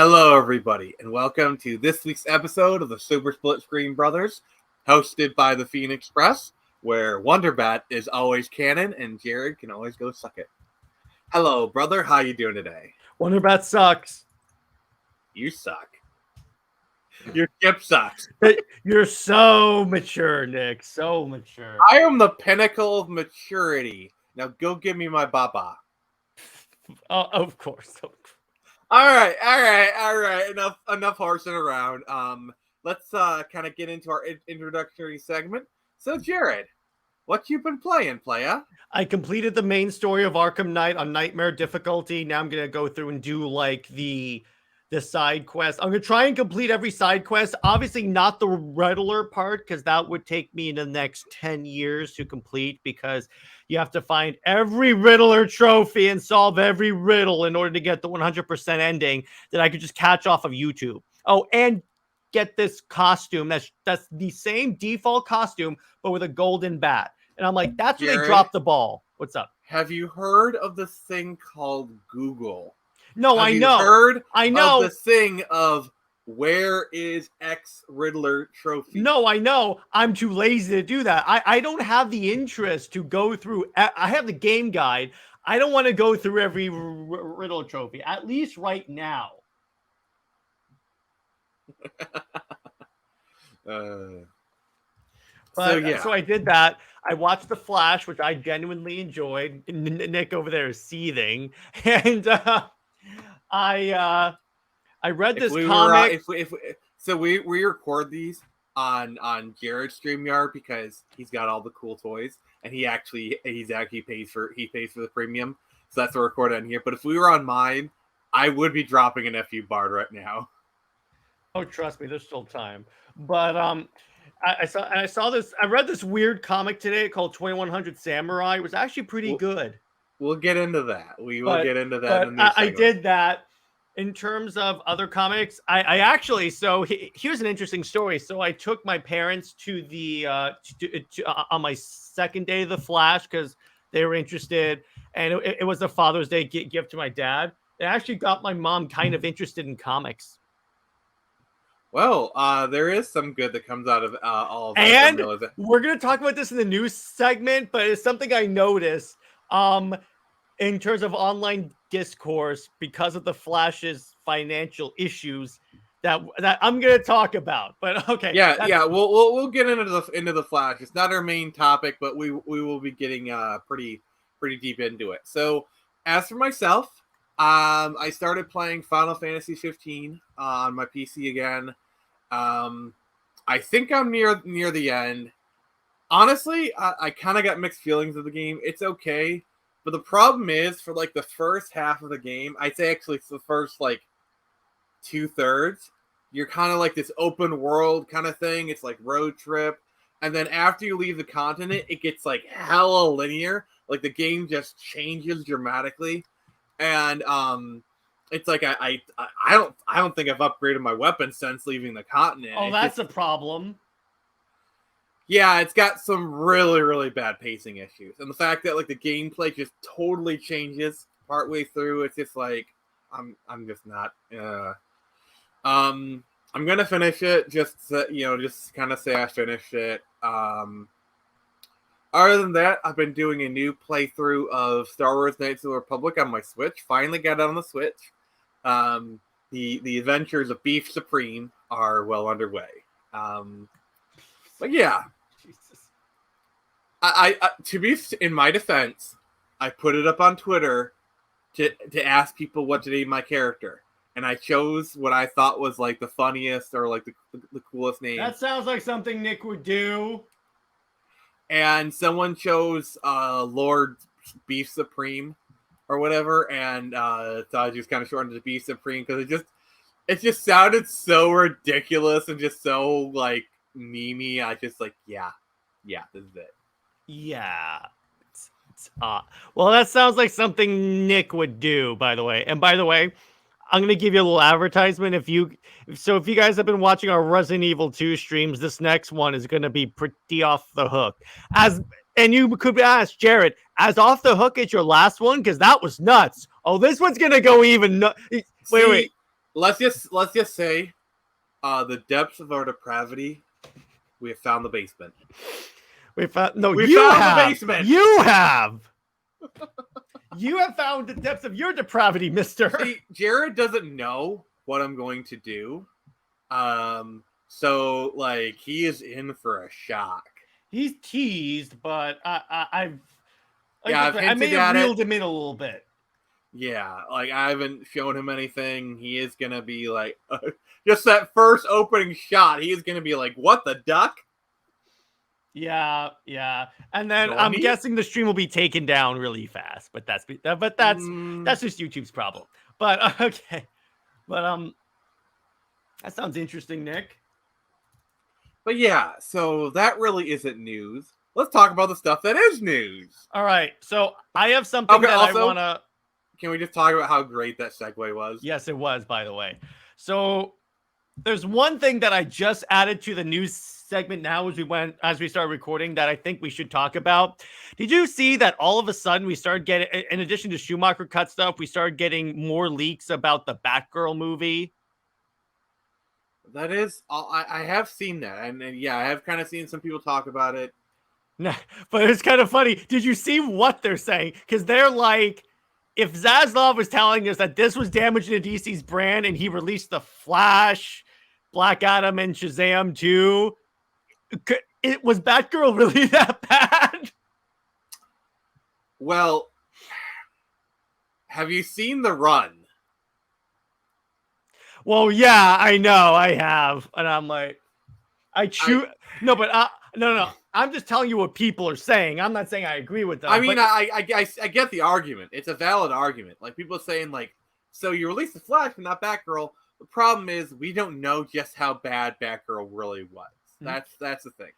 Hello, everybody, and welcome to this week's episode of the Super Split Screen Brothers, hosted by the Phoenix Press, where Wonderbat is always canon and Jared can always go suck it. Hello, brother. How you doing today? Wonderbat sucks. You suck. Your ship sucks. You're so mature, Nick. So mature. I am the pinnacle of maturity. Now go give me my baba. Of course. All right. Enough horsing around. Let's kind of get into our introductory segment. So, Jared, what you been playing, playa? I completed the main story of Arkham Knight on Nightmare difficulty. Now I'm gonna go through and do like the side quest. I'm gonna try and complete every side quest. Obviously, not the Riddler part because that would take me in the next 10 years to complete because you have to find every Riddler trophy and solve every riddle in order to get the 100% ending that I could just catch off of YouTube. Oh, and get this costume that's the same default costume but with a golden bat. And I'm like, that's where they dropped the ball. What's up? Have you heard of this thing called Google? No, I know. I know. Of the thing of where is X Riddler trophy? No, I know. I'm too lazy to do that. I don't have the interest to go through. I have the game guide. I don't want to go through every Riddler trophy, at least right now. So I did that. I watched The Flash, which I genuinely enjoyed. Nick over there is seething. And I read this comic. We record these on Jared's StreamYard because he's got all the cool toys and he pays for the premium, so that's a record on here. But if we were on mine, I would be dropping an FU Bard right now. Oh, trust me, there's still time. But I saw this. I read this weird comic today called 2100 Samurai. It was actually pretty good. We'll get into that. We will get into that. I did that. In terms of other comics, I actually, so here's an interesting story. So I took my parents to the on my second day of The Flash because they were interested, and it was a Father's Day gift to my dad. It actually got my mom kind of interested in comics. Well, there is some good that comes out of all of that. And we're going to talk about this in the news segment, but it's something I noticed in terms of online discourse because of the Flash's financial issues that I'm going to talk about. But okay. Yeah, we'll get into the Flash. It's not our main topic, but we will be getting pretty deep into it. So, as for myself, I started playing Final Fantasy 15 on my PC again. I think I'm near the end. Honestly, I kind of got mixed feelings of the game. It's okay, but the problem is for like the first half of the game, I'd say actually it's the first like 2/3, you're kind of like this open world kind of thing. It's like road trip, and then after you leave the continent, it gets like hella linear. Like the game just changes dramatically. And it's like I don't think I've upgraded my weapon since leaving the continent. Oh, that's a problem. Yeah, it's got some really, really bad pacing issues. And the fact that like the gameplay just totally changes partway through, it's just like I'm just not I'm gonna finish it just kind of say I finished it. Other than that, I've been doing a new playthrough of Star Wars Knights of the Republic on my Switch. Finally got it on the Switch. The adventures of Beef Supreme are well underway. But yeah, Jesus. I to be in my defense, I put it up on Twitter to ask people what to name my character, and I chose what I thought was like the funniest or like the coolest name. That sounds like something Nick would do. And someone chose Lord Beef Supreme or whatever, and so I just kind of shortened it to Beef Supreme because it just sounded so ridiculous and just so like memey. I just like yeah, this is it. Yeah. Well, that sounds like something Nick would do, by the way. And by the way, I'm going to give you a little advertisement. If you guys have been watching our Resident Evil 2 streams, this next one is going to be pretty off the hook. And you could ask Jared, as off the hook as your last one? Because that was nuts. Oh, this one's going to go even nuts. Wait. let's just say, the depths of our depravity, we have found the basement. We found no. We You found have. the basement. You have. You have found the depths of your depravity, Mister. See, Jared doesn't know what I'm going to do. So like he is in for a shock. He's teased, but I've I may have reeled him in a little bit. Yeah, like I haven't shown him anything. He is gonna be like, just that first opening shot. He is gonna be like, "What the duck?" Yeah, and then I'm guessing the stream will be taken down really fast. But that's just YouTube's problem. But okay, but that sounds interesting, Nick. But yeah, so that really isn't news. Let's talk about the stuff that is news. All right, so I have something that I want to. Can we just talk about how great that segue was? Yes, it was, by the way. So there's one thing that I just added to the news segment now as we started recording that I think we should talk about. Did you see that all of a sudden we started getting, in addition to Schumacher cut stuff, we started getting more leaks about the Batgirl movie? That is, I have seen that, and yeah, I have kind of seen some people talk about it. Nah, but it's kind of funny. Did you see what they're saying? Because they're like, if Zaslav was telling us that this was damaging to DC's brand and he released the Flash, Black Adam, and Shazam 2, was Batgirl really that bad? Well, have you seen The Run? Well, yeah, I know, I have. And I'm like, no. I'm just telling you what people are saying. I'm not saying I agree with them. I mean, I get the argument. It's a valid argument. Like, people saying, like, so you released the Flash, but not Batgirl. The problem is we don't know just how bad Batgirl really was. That's the thing.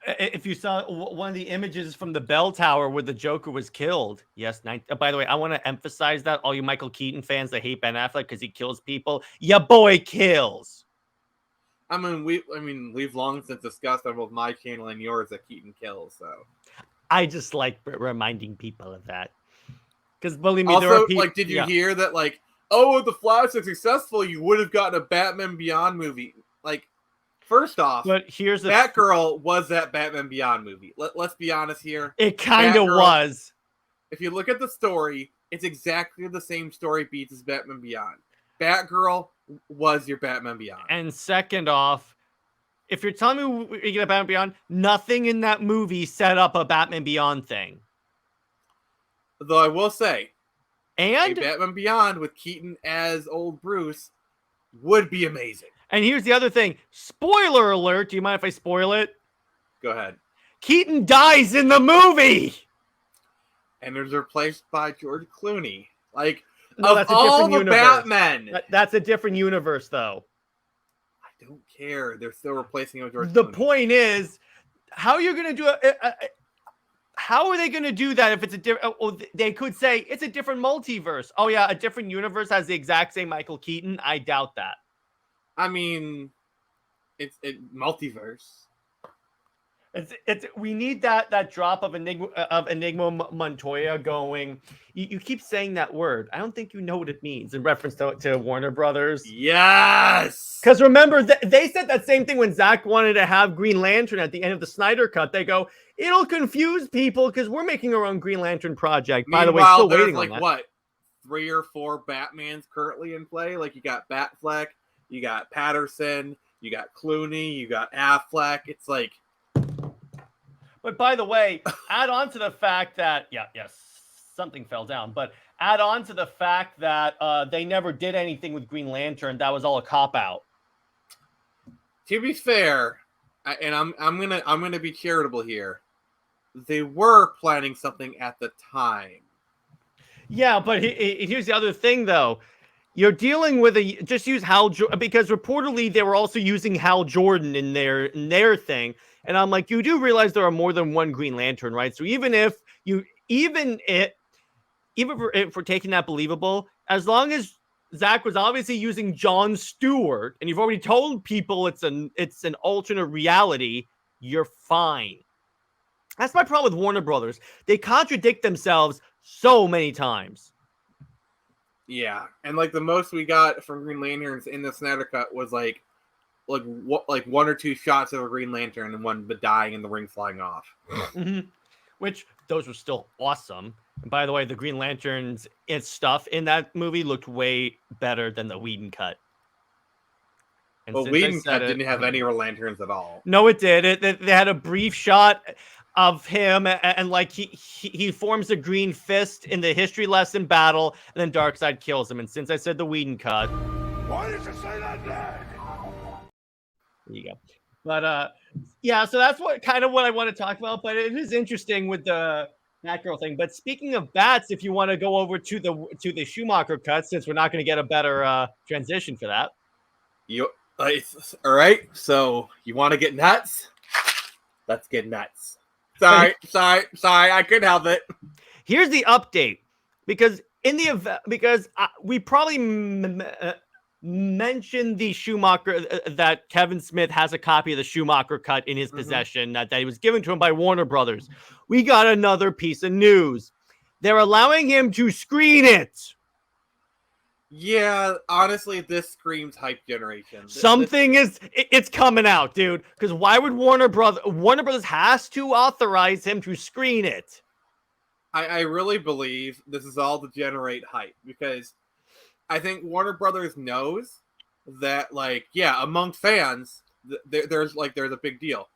If you saw one of the images from the bell tower where the Joker was killed. Yes. By the way, I want to emphasize that all you Michael Keaton fans that hate Ben Affleck because he kills people, your boy kills. I mean, we've long since discussed on both my channel and yours that Keaton kills. So I just like reminding people of that because believe me, also, there are people. Like, did you hear that? Like, oh, if the Flash is successful, you would have gotten a Batman Beyond movie. Like, first off, but here's the Batgirl was that Batman Beyond movie. Let's be honest here. It kind of was. If you look at the story, it's exactly the same story beats as Batman Beyond. Batgirl was your Batman Beyond. And second off, if you're telling me we get a Batman Beyond, nothing in that movie set up a Batman Beyond thing. Though I will say, and a Batman Beyond with Keaton as old Bruce would be amazing. And here's the other thing. Spoiler alert. Do you mind if I spoil it? Go ahead. Keaton dies in the movie. And is replaced by George Clooney. Like, no, that's a different universe. Batman. That's a different universe, though. I don't care. They're still replacing him with George Clooney. The point is, how are you going to do it? How are they going to do that if it's a different... Oh, they could say it's a different multiverse. Oh, yeah, a different universe has the exact same Michael Keaton. I doubt that. I mean, it's multiverse. We need that drop of Enigma Montoya going. You keep saying that word. I don't think you know what it means in reference to Warner Brothers. Yes. Because remember, they said that same thing when Zack wanted to have Green Lantern at the end of the Snyder Cut. They go, it'll confuse people because we're making our own Green Lantern project. By the way, still waiting on that. What, 3 or 4 Batmans currently in play? Like, you got Batfleck, you got Patterson, you got Clooney, you got Affleck. It's like... But by the way, add on to the fact that, something fell down. But add on to the fact that they never did anything with Green Lantern. That was all a cop-out. To be fair, and I'm gonna be charitable here, they were planning something at the time. Yeah, but here's the other thing, though. You're dealing with just use Hal because reportedly they were also using Hal Jordan in their thing. And I'm like, you do realize there are more than one Green Lantern, right? So even if we're taking that believable, as long as Zack was obviously using Jon Stewart, and you've already told people it's an alternate reality, you're fine. That's my problem with Warner Brothers. They contradict themselves so many times. Yeah, and like the most we got from Green Lanterns in the Snyder Cut was like one or two shots of a Green Lantern and one dying and the ring flying off. Mm-hmm. Which those were still awesome. And by the way, the Green Lanterns and stuff in that movie looked way better than the Whedon cut. And Well, Whedon cut didn't have any lanterns at all. No, it did. They had a brief shot of him, and like he forms a green fist in the history lesson battle, and then Darkseid kills him. And since I said the Whedon cut, why did you say that name? There you go. But yeah, so that's what I want to talk about. But it is interesting with the Batgirl thing. But speaking of bats, if you want to go over to the Schumacher cut, since we're not going to get a better transition for that. All right, so you want to get nuts? Let's get nuts. Sorry, I couldn't help it. Here's the update, because in the event, we probably mentioned the Schumacher that Kevin Smith has a copy of the Schumacher cut in his possession that he was given to him by Warner Brothers. We got another piece of news. They're allowing him to screen it. Yeah, honestly, this screams hype generation. It's coming out, dude. Because why would Warner Brothers has to authorize him to screen it? I really believe this is all to generate hype, because I think Warner Brothers knows that, like, yeah, among fans, there's a big deal.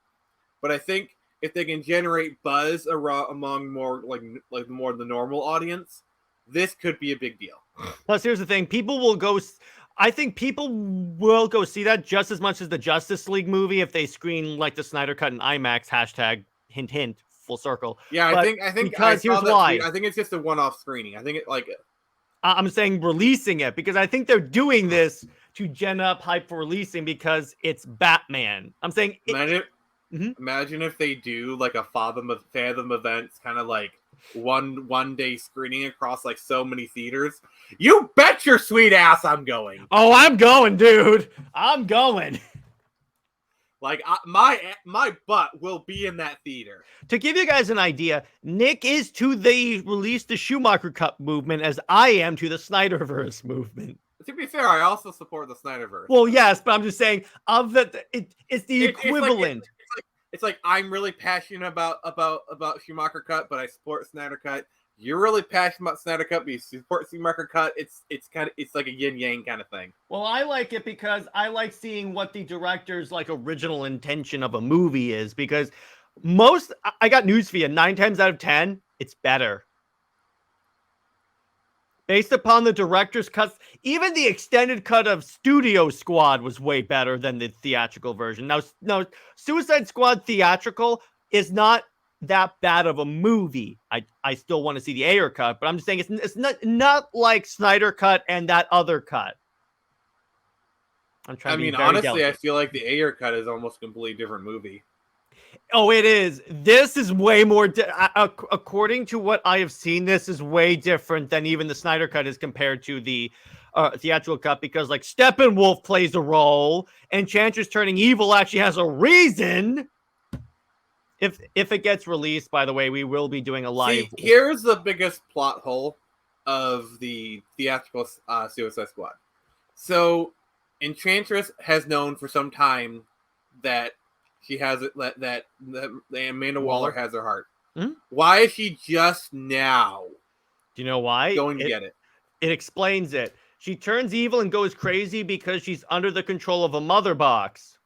But I think if they can generate buzz among more like more the normal audience, this could be a big deal. Plus, here's the thing: I think people will go see that just as much as the Justice League movie if they screen like the Snyder Cut in IMAX. Hashtag hint hint. Full circle. Yeah, I think because here's why. I think it's just a one-off screening. I think I'm saying releasing it because I think they're doing this to gen up hype for releasing because it's Batman. I'm saying imagine if they do like a Fathom events, kind of like one day screening across like so many theaters. You bet your sweet ass I'm going. Oh, I'm going, dude. I'm going. Like my butt will be in that theater. To give you guys an idea, Nick is to the release the Schumacher Cut movement as I am to the Snyderverse movement. To be fair, I also support the Snyderverse. Well, yes, but I'm just saying it's the equivalent. It's like I'm really passionate about Schumacher Cut, but I support Snyder Cut. You're really passionate about Snyder Cut, but you support Schumacher Cut. It's like a yin yang kind of thing. Well, I like it because I like seeing what the director's like original intention of a movie is. Because I got news for you: 9 times out of 10, it's better. Based upon the director's cuts, even the extended cut of Studio Squad was way better than the theatrical version. Now, Suicide Squad theatrical is not that bad of a movie. I still want to see the Ayer cut, but I'm just saying it's not like Snyder Cut and that other cut. I'm trying. I mean, honestly, I feel like the Ayer cut is almost a completely different movie. Oh, it is. This is way more, according to what I have seen, this is way different than even the Snyder Cut is compared to the theatrical cut, because like Steppenwolf plays a role, and Enchantress turning evil actually has a reason. If it gets released, by the way, we will be doing a live. See, here's the biggest plot hole of the theatrical Suicide Squad. So, Enchantress has known for some time that she has it, that Amanda Waller has her heart. Mm-hmm. Why is she just now? Do you know why? Going to get it. It explains it. She turns evil and goes crazy because she's under the control of a mother box.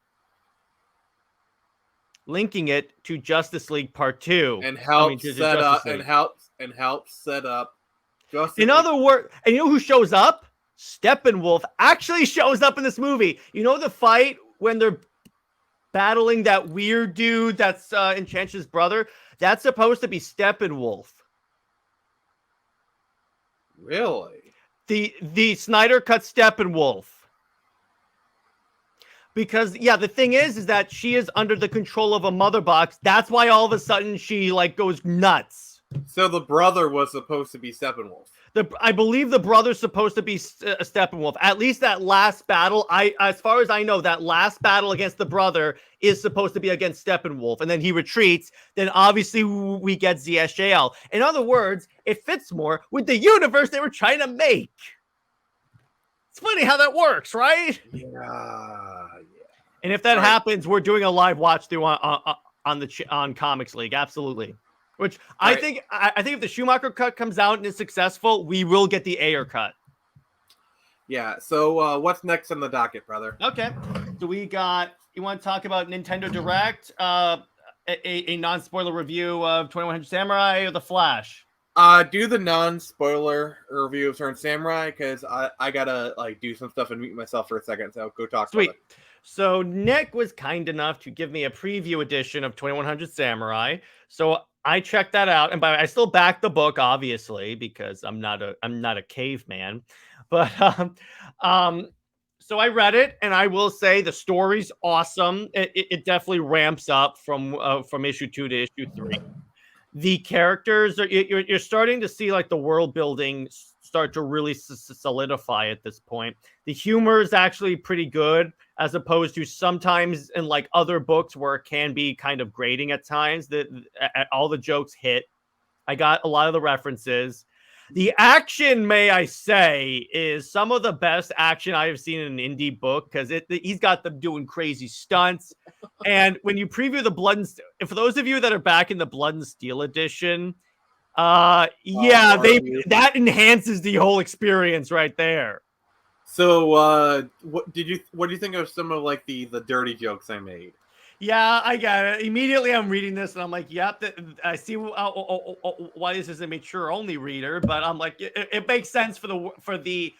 Linking it to Justice League Part 2. And helps set up Justice League. Other words, and you know who shows up? Steppenwolf actually shows up in this movie. You know the fight when they're battling that weird dude that's Enchantress' brother? That's supposed to be Steppenwolf. Really? The Snyder Cut Steppenwolf. Because, yeah, the thing is that she is under the control of a mother box. That's why all of a sudden she, like, goes nuts. So the brother was supposed to be Steppenwolf. I believe the brother's supposed to be Steppenwolf. At least that last battle, as far as I know, that last battle against the brother is supposed to be against Steppenwolf. And then he retreats. Then obviously we get ZSJL. In other words, it fits more with the universe they were trying to make. It's funny how that works, right? Yeah. And if that Sorry. happens, we're doing a live watch through on Comics League. Absolutely. Which I Right. think if the Schumacher cut comes out and is successful, we will get the Ayer cut. Yeah. So what's next on the docket, brother? Okay. So we got. You want to talk about Nintendo Direct? A non-spoiler review of 2100 Samurai or The Flash? Do the non-spoiler review of Turn Samurai because I gotta like do some stuff and mute myself for a second. So go talk. Sweet. About it. So Nick was kind enough to give me a preview edition of 2100 Samurai. So I checked that out, and I still back the book, obviously, because I'm not a caveman. But so I read it, and I will say the story's awesome. It definitely ramps up from issue 2 to issue 3. The characters you're starting to see like the world building start to really solidify at this point. The humor is actually pretty good, as opposed to sometimes in like other books where it can be kind of grating at times. That all the jokes hit. I got a lot of the references. The action, may I say, is some of the best action I have seen in an indie book, because he's got them doing crazy stunts. And when you preview the Blood and for those of you that are back in the Blood and Steel edition, that enhances the whole experience right there. So what do you think of some of like the dirty jokes I made? Yeah, I got it. Immediately, I'm reading this, and I'm like, "Yep, I see why this is a mature-only reader." But I'm like, it makes sense for the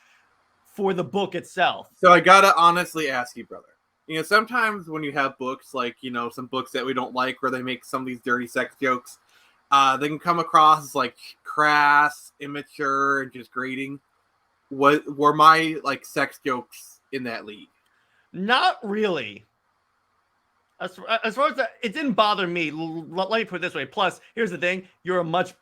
book itself. So I gotta honestly ask you, brother. You know, sometimes when you have books like some books that we don't like, where they make some of these dirty sex jokes, they can come across as like crass, immature, and just grating. What were my like sex jokes in that league? Not really. As far as that, it didn't bother me. Let me put it this way. Plus, here's the thing: you're a much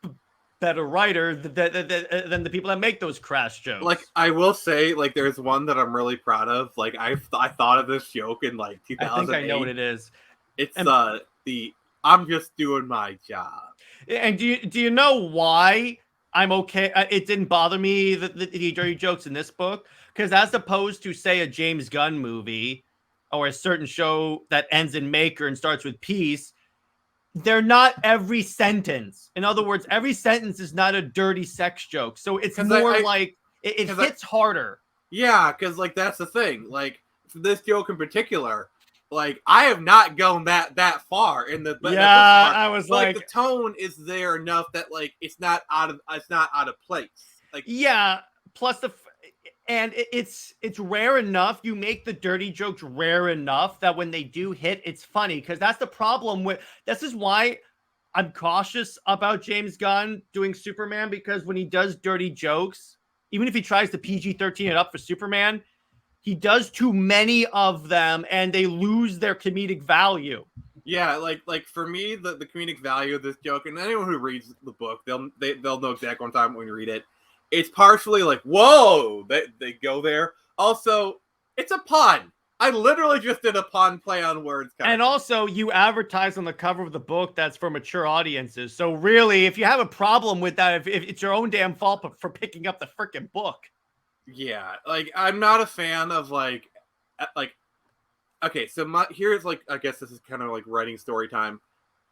better writer than the people that make those crass jokes. Like, I will say, like, there's one that I'm really proud of. Like, I thought of this joke in like 2008. I think I know what it is. It's I'm just doing my job. And do you know why I'm okay? It didn't bother me the dirty jokes in this book, because as opposed to say a James Gunn movie or a certain show that ends in maker and starts with peace, they're not every sentence. In other words, every sentence is not a dirty sex joke. So it's more like it hits harder. Yeah, because like that's the thing. Like for this joke in particular, like I have not gone that far in the I was like the tone is there enough that like it's not out of place. Like plus it's rare enough. You make the dirty jokes rare enough that when they do hit, it's funny, because that's the problem with this is why I'm cautious about James Gunn doing Superman, because when he does dirty jokes, even if he tries to PG-13 it up for Superman, he does too many of them and they lose their comedic value. Yeah, like for me, the comedic value of this joke, and anyone who reads the book, they'll know exactly what I'm talking about when you read it. It's partially like, whoa, they go there. Also, it's a pun. I literally just did a pun play on words. And also, you advertise on the cover of the book that's for mature audiences. So really, if you have a problem with that, if it's your own damn fault for picking up the freaking book. Yeah, like I'm not a fan of like okay, so here's like, I guess this is kind of like writing story time.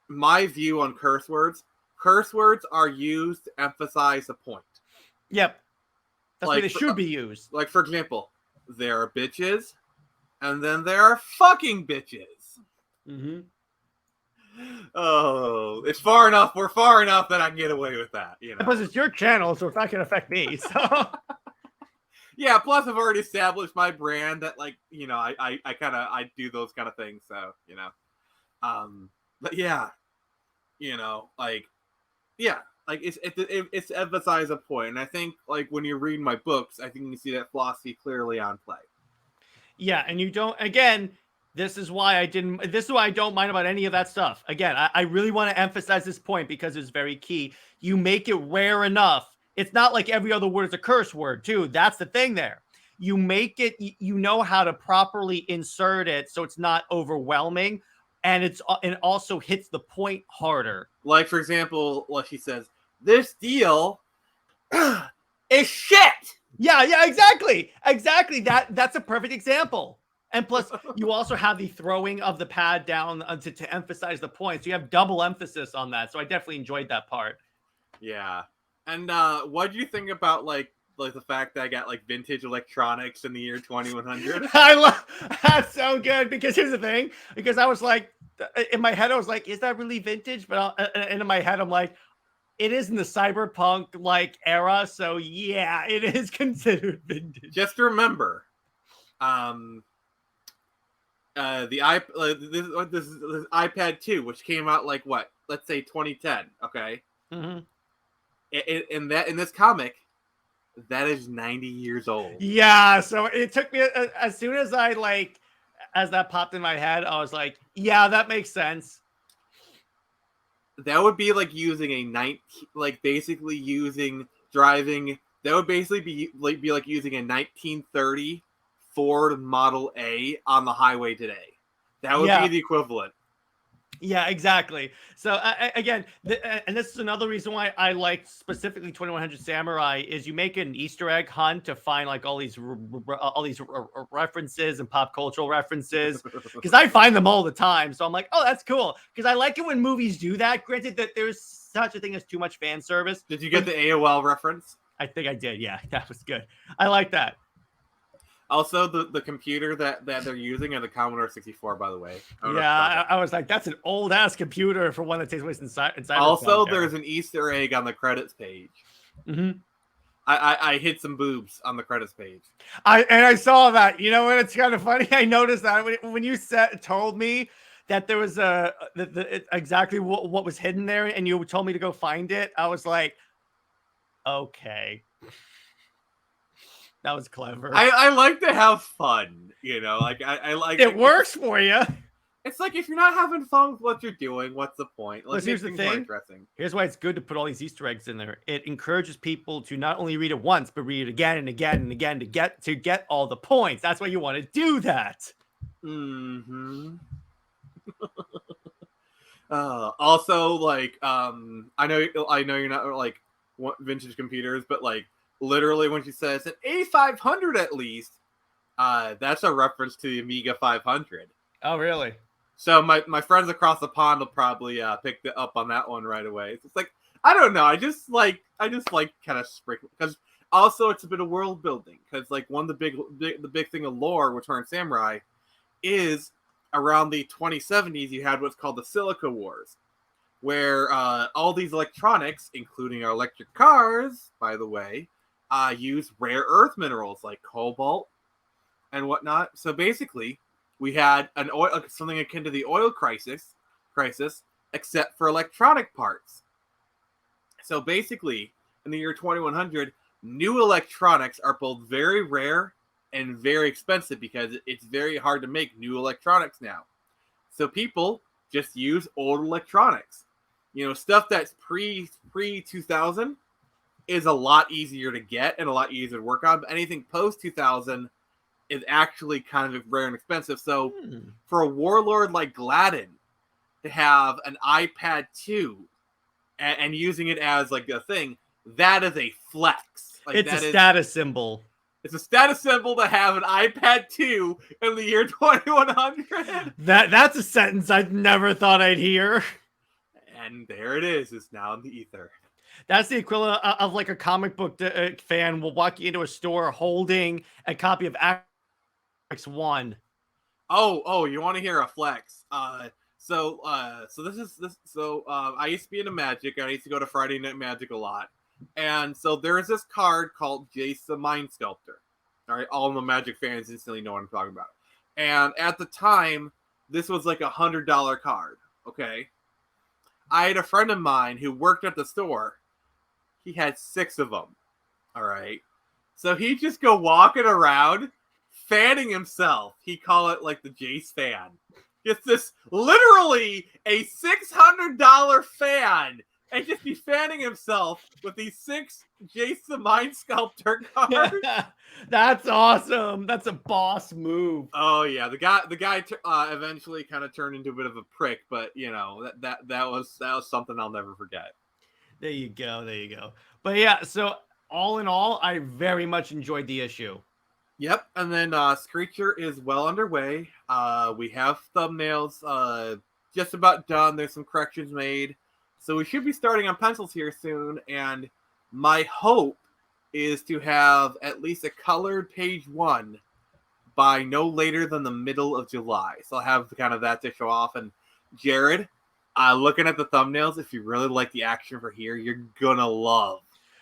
My view on curse words are used to emphasize a point. Yep. That's like, why they should be used. Like, for example, there are bitches, and then there are fucking bitches. Mm-hmm. Oh, it's far enough. We're far enough that I can get away with that. You know, because it's your channel, so it's not going to affect me. So, yeah. Plus, I've already established my brand that, like, you know, I do those kind of things. So, you know, but yeah, you know, like, yeah. Like it's to emphasize a point, and I think like when you read my books, I think you see that philosophy clearly on play. Yeah, and you don't. Again, this is why I didn't. This is why I don't mind about any of that stuff. Again, I really want to emphasize this point because it's very key. You make it rare enough. It's not like every other word is a curse word, too. That's the thing there. You make it. You know how to properly insert it so it's not overwhelming, and it also hits the point harder. Like, for example, like he says, this deal is shit. Yeah, exactly. That's a perfect example. And plus, you also have the throwing of the pad down to emphasize the point. So you have double emphasis on that. So I definitely enjoyed that part. Yeah. And what do you think about like the fact that I got like vintage electronics in the year 2100? I love that's so good because here's the thing. Because I was like, in my head, I was like, is that really vintage? But and in my head, I'm like, it is in the cyberpunk like era. So yeah, it is considered vintage. Just remember, this iPad 2, which came out like what? Let's say 2010. Okay. Mm-hmm. In this comic, that is 90 years old. Yeah, so it took me as soon as as that popped in my head, I was like, yeah, that makes sense. That would be like using basically using driving. That would basically be like using a 1930 Ford Model A on the highway today. That would be the equivalent. Yeah, exactly. So again, and this is another reason why I like specifically 2100 Samurai is you make an Easter egg hunt to find like all these references and pop cultural references because I find them all the time. So I'm like, oh, that's cool because I like it when movies do that. Granted that there's such a thing as too much fan service. Did you get the AOL reference? I think I did. Yeah, that was good. I like that. Also, the computer that they're using are the Commodore 64, by the way. Yeah, I was like, that's an old ass computer for one that takes place inside. Also, there's an Easter egg on the credits page. Mm-hmm. I hid some boobs on the credits page. I saw that. You know what? It's kind of funny. I noticed that when you told me that there was exactly what was hidden there, and you told me to go find it. I was like, okay. That was clever. I like to have fun, you know. Like I like it works for you. It's like if you're not having fun with what you're doing, what's the point? Let's here's the thing. Here's why it's good to put all these Easter eggs in there. It encourages people to not only read it once, but read it again and again and again to get all the points. That's why you want to do that. Mm-hmm. Also, like, I know you're not like vintage computers, but like. Literally, when she says an A500 at least, that's a reference to the Amiga 500. Oh, really? So my friends across the pond will probably pick up on that one right away. It's like I don't know. I just like kind of sprinkle because also it's a bit of world building because like one of the big thing of lore with Return Samurai is around the 2070s you had what's called the Silica Wars, where all these electronics, including our electric cars, by the way. Use rare earth minerals like cobalt and whatnot. So basically, we had something akin to the oil crisis, except for electronic parts. So basically, in the year 2100, new electronics are both very rare and very expensive because it's very hard to make new electronics now. So people just use old electronics. You know, stuff that's pre 2000 is a lot easier to get and a lot easier to work on. But anything post 2000 is actually kind of rare and expensive. So for a warlord like Gladden to have an iPad 2 and using it as like a thing, that is a flex. Like, it's a status symbol. It's a status symbol to have an iPad 2 in the year 2100. That's a sentence I never thought I'd hear. And there it is. It's now in the ether. That's the equivalent of like a comic book fan will walk you into a store holding a copy of X1. Oh, you want to hear a flex? So I used to be into Magic. I used to go to Friday Night Magic a lot, and so there is this card called Jace the Mind Sculptor. All right, all the Magic fans instantly know what I'm talking about. And at the time, this was like $100 card. Okay, I had a friend of mine who worked at the store. He had 6 of them. All right. So he'd just go walking around, fanning himself. He call it like the Jace fan. It's this literally a $600 fan and just be fanning himself with these 6 Jace the Mind Sculptor cards. That's awesome. That's a boss move. Oh yeah, the guy eventually kind of turned into a bit of a prick, but you know that was something I'll never forget. There you go. But yeah, so all in all, I very much enjoyed the issue. Yep, and then Screecher is well underway. We have thumbnails just about done. There's some corrections made. So we should be starting on pencils here soon, and my hope is to have at least a colored page 1 by no later than the middle of July. So I'll have kind of that to show off. And Jared, looking at the thumbnails, if you really like the action for here, you're gonna love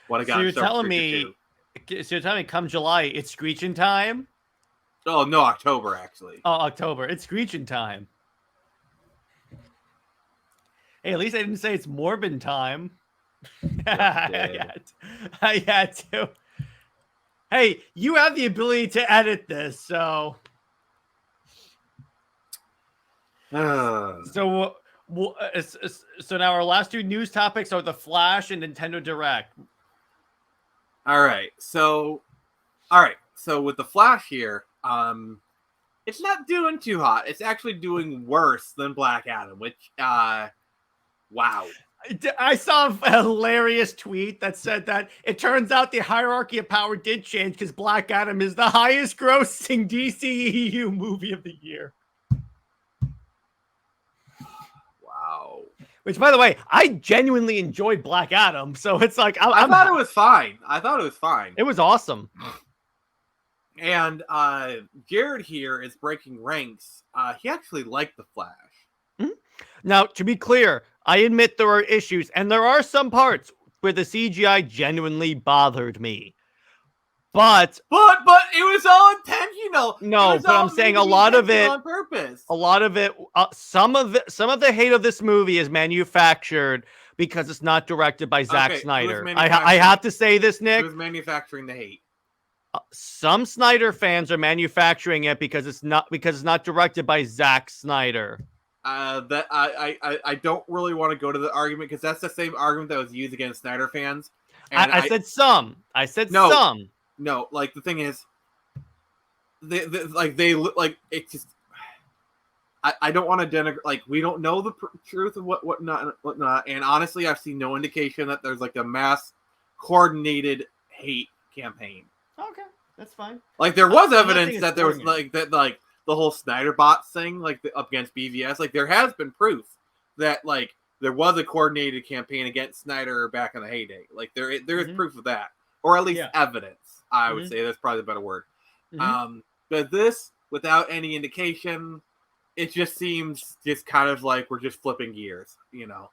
what I got. So you're telling me, come July, it's screeching time? Oh no, October actually. Oh, October, it's screeching time. Hey, at least I didn't say it's Morbin time. I had to. Hey, you have the ability to edit this, so. So now our last 2 news topics are the Flash and Nintendo Direct. All right. So with the Flash here, it's not doing too hot. It's actually doing worse than Black Adam, which wow. I saw a hilarious tweet that said that it turns out the hierarchy of power did change because Black Adam is the highest grossing DCEU movie of the year. Wow. Which, by the way, I genuinely enjoyed Black Adam, so it's like I thought it was fine. It was awesome. And Jared here is breaking ranks. He actually liked the Flash. Mm-hmm. Now, to be clear, I admit there are issues, and there are some parts where the CGI genuinely bothered me. But it was all intentional. No, but I'm saying a lot of it on purpose. A lot of it, some of the hate of this movie is manufactured because it's not directed by Zack Snyder. I have to say this, Nick. Who's manufacturing the hate? Some Snyder fans are manufacturing it because it's not directed by Zack Snyder. That I don't really want to go to the argument because that's the same argument that was used against Snyder fans. And I said some. I said no, some. No, like the thing is, they it just. I don't want to denigrate. Like we don't know the truth of what not. And honestly, I've seen no indication that there's like a mass coordinated hate campaign. Okay, that's fine. Like there was evidence that there was like the whole Snyder bots thing, like up against BVS. Like there has been proof that like there was a coordinated campaign against Snyder back in the heyday. Like there is proof of that, or at least evidence. I would say that's probably the better word. But this, without any indication, it just seems just kind of like we're just flipping gears, you know.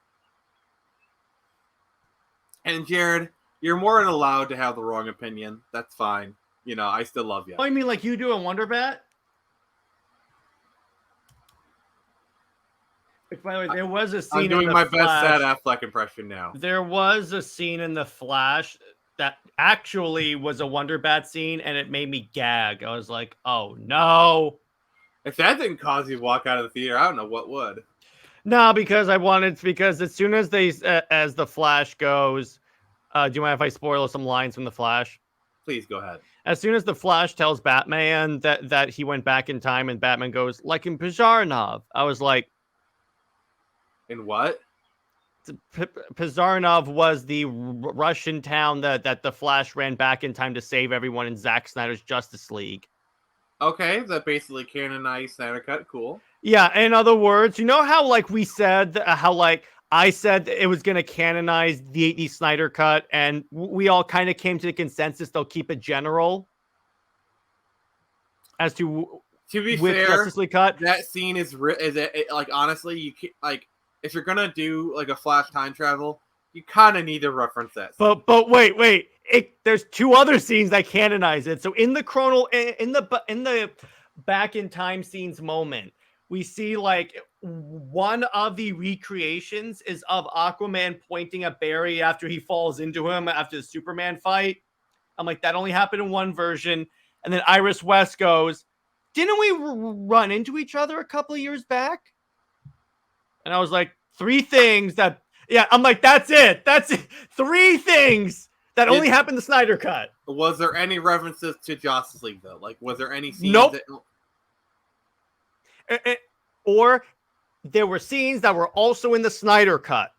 And Jared, you're more than allowed to have the wrong opinion. That's fine. You know, I still love you. Oh, you mean like you do in Wonder Bat? Which, by the way, there was a scene. I'm doing my best Sad Affleck impression now. There was a scene in The Flash that actually was a Wonder Bat scene, and it made me gag. I was like, "Oh no!" If that didn't cause you to walk out of the theater, I don't know what would. No, because as soon as as The Flash goes, do you mind if I spoil some lines from The Flash? Please go ahead. As soon as The Flash tells Batman that he went back in time, and Batman goes, like in Pizarnov, I was like, in what? Pizarnov was the Russian town that the Flash ran back in time to save everyone in Zack Snyder's Justice League. Okay, that basically canonized Snyder Cut. Cool. Yeah, in other words, you know how like we said I said it was going to canonize the Snyder Cut, and we all kind of came to the consensus they'll keep it general as to be with fair, Justice League Cut. That scene is like honestly, you can't, like if you're gonna do like a Flash time travel, you kind of need to reference that scene. But wait. There's 2 other scenes that canonize it. So in the back in time scenes moment, we see like one of the recreations is of Aquaman pointing at Barry after he falls into him after the Superman fight. I'm like, that only happened in one version. And then Iris West goes, didn't we run into each other a couple of years back? And I was like, 3 things that, I'm like, that's it. 3 things that only happened in the Snyder Cut. Was there any references to Justice League, though? Like, was there any scenes? Nope. Or there were scenes that were also in the Snyder Cut.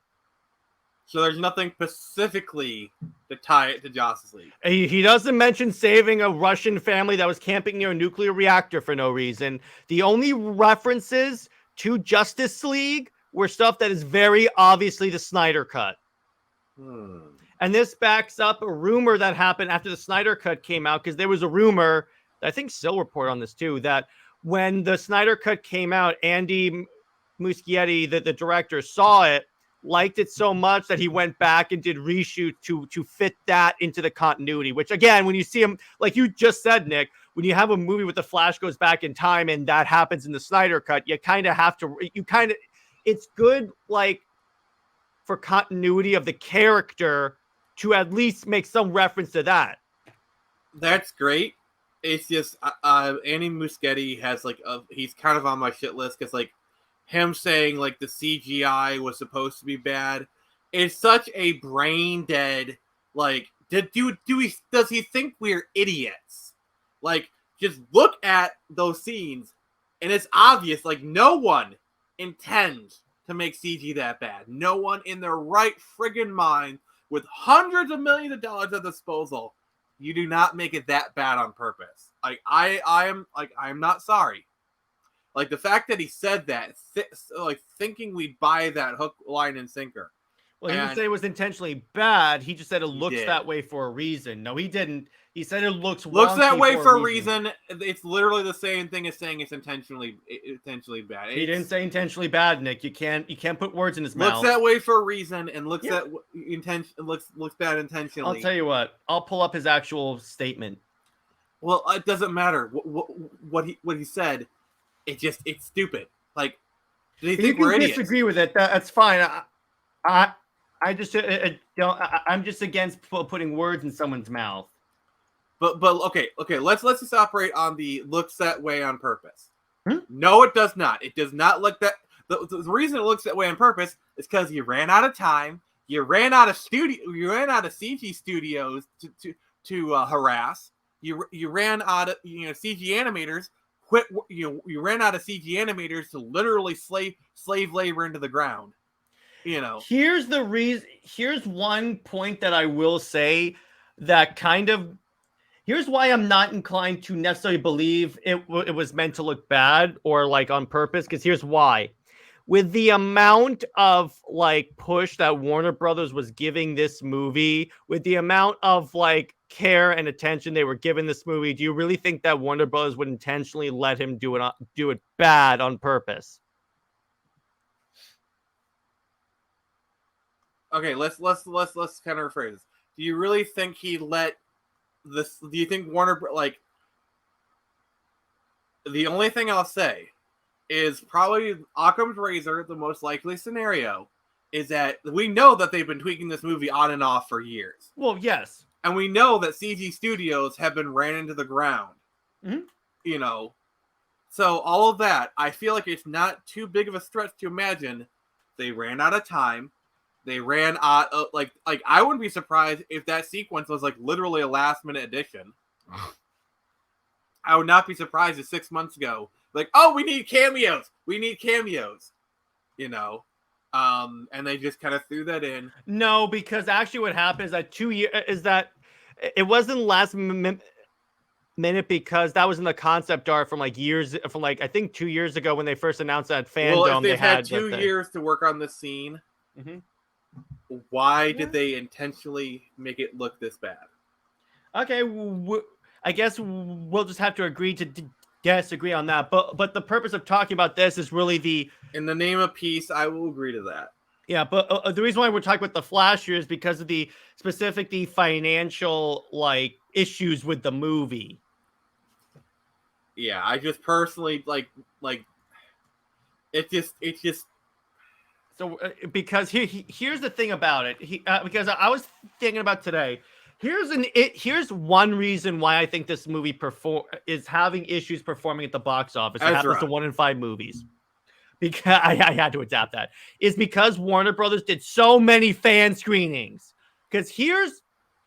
So there's nothing specifically to tie it to Justice League. He doesn't mention saving a Russian family that was camping near a nuclear reactor for no reason. The only references to Justice League were stuff that is very obviously the Snyder Cut. And this backs up a rumor that happened after the Snyder Cut came out, because there was a rumor, I think Still reported on this too, that when the Snyder Cut came out, Andy Muschietti, the director, saw it, liked it so much that he went back and did reshoots to fit that into the continuity, which again, when you see him, like you just said, Nick, when you have a movie with the Flash goes back in time and that happens in the Snyder Cut, you kind of have to, it's good, like, for continuity of the character to at least make some reference to that. That's great. It's just Andy Muschietti has like he's kind of on my shit list because like him saying like the CGI was supposed to be bad is such a brain dead. Like, does he think we're idiots? Like, just look at those scenes, and it's obvious. Like, no one intends to make CG that bad. No one in their right friggin' mind with hundreds of millions of dollars at disposal, you do not make it that bad on purpose. Like, I'm not sorry. Like, the fact that he said that, like, thinking we'd buy that hook, line, and sinker. Well, he didn't say it was intentionally bad. He just said it looks that way for a reason. No, he didn't. He said it looks that way for a reason. It's literally the same thing as saying it's intentionally bad. He didn't say intentionally bad, Nick. You can't put words in his mouth. Looks that way for a reason and looks bad intentionally. I'll tell you what. I'll pull up his actual statement. Well, it doesn't matter what he said. It's stupid. Like, do you think we're idiots? Disagree with it. That's fine. I just don't. I'm just against putting words in someone's mouth. But okay. Let's just operate on the looks that way on purpose. No, it does not. It does not look that. The reason it looks that way on purpose is because you ran out of time. You ran out of CG studios to harass. You ran out of CG animators. You ran out of CG animators to literally slave labor into the ground. Here's the reason. Here's one point that I will say that kind of. Here's why I'm not inclined to necessarily believe it was meant to look bad or like on purpose. Because here's why. With the amount of like push that Warner Brothers was giving this movie, with the amount of like care and attention they were giving this movie, do you really think that Warner Brothers would intentionally let him do it bad on purpose? Okay, let's kind of rephrase this. Do you really think he let this? Do you think Warner, like, the only thing I'll say is probably Occam's razor, the most likely scenario, is that we know that they've been tweaking this movie on and off for years. Well, yes. And we know that CG studios have been ran into the ground. Mm-hmm. So all of that, I feel like it's not too big of a stretch to imagine they ran out of time. They ran out of, like I wouldn't be surprised if that sequence was like literally a last minute addition. I would not be surprised if 6 months ago, like, oh, we need cameos. And they just kind of threw that in. No, because actually what happened is that 2 years is that it wasn't last minute because that was in the concept art from I think 2 years ago when they first announced that Fandom. Well, if they had 2 years to work on the scene, why did they intentionally make it look this bad? Okay, I guess we'll just have to agree to disagree on that. But the purpose of talking about this is really in the name of peace, I will agree to that. Yeah, but the reason why we're talking about the Flash here is because of the financial like issues with the movie. Yeah, I just personally like it just. So because here's the thing about it, because I was thinking about today. Here's one reason why I think this movie is having issues performing at the box office. It happens to 1 in 5 movies. Because I had to adapt that. Is because Warner Brothers did so many fan screenings. Because here's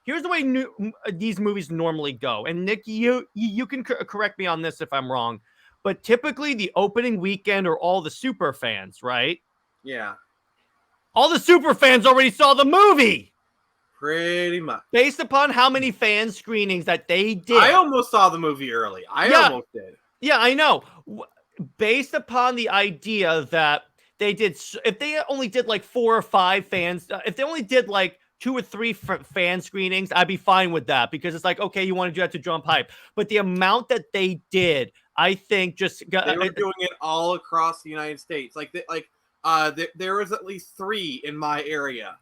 the way these movies normally go. And Nick, you can correct me on this if I'm wrong. But typically the opening weekend are all the super fans, right? Yeah. All the super fans already saw the movie. Pretty much. Based upon how many fan screenings that they did. I almost saw the movie early. I almost did. Yeah, I know. Based upon the idea that they did, if they only did like 4 or 5 fans, if they only did like 2 or 3 fan screenings, I'd be fine with that because it's like, okay, you want to do that to drum hype. But the amount that they did, I think just they were doing it all across the United States. There was at least 3 in my area.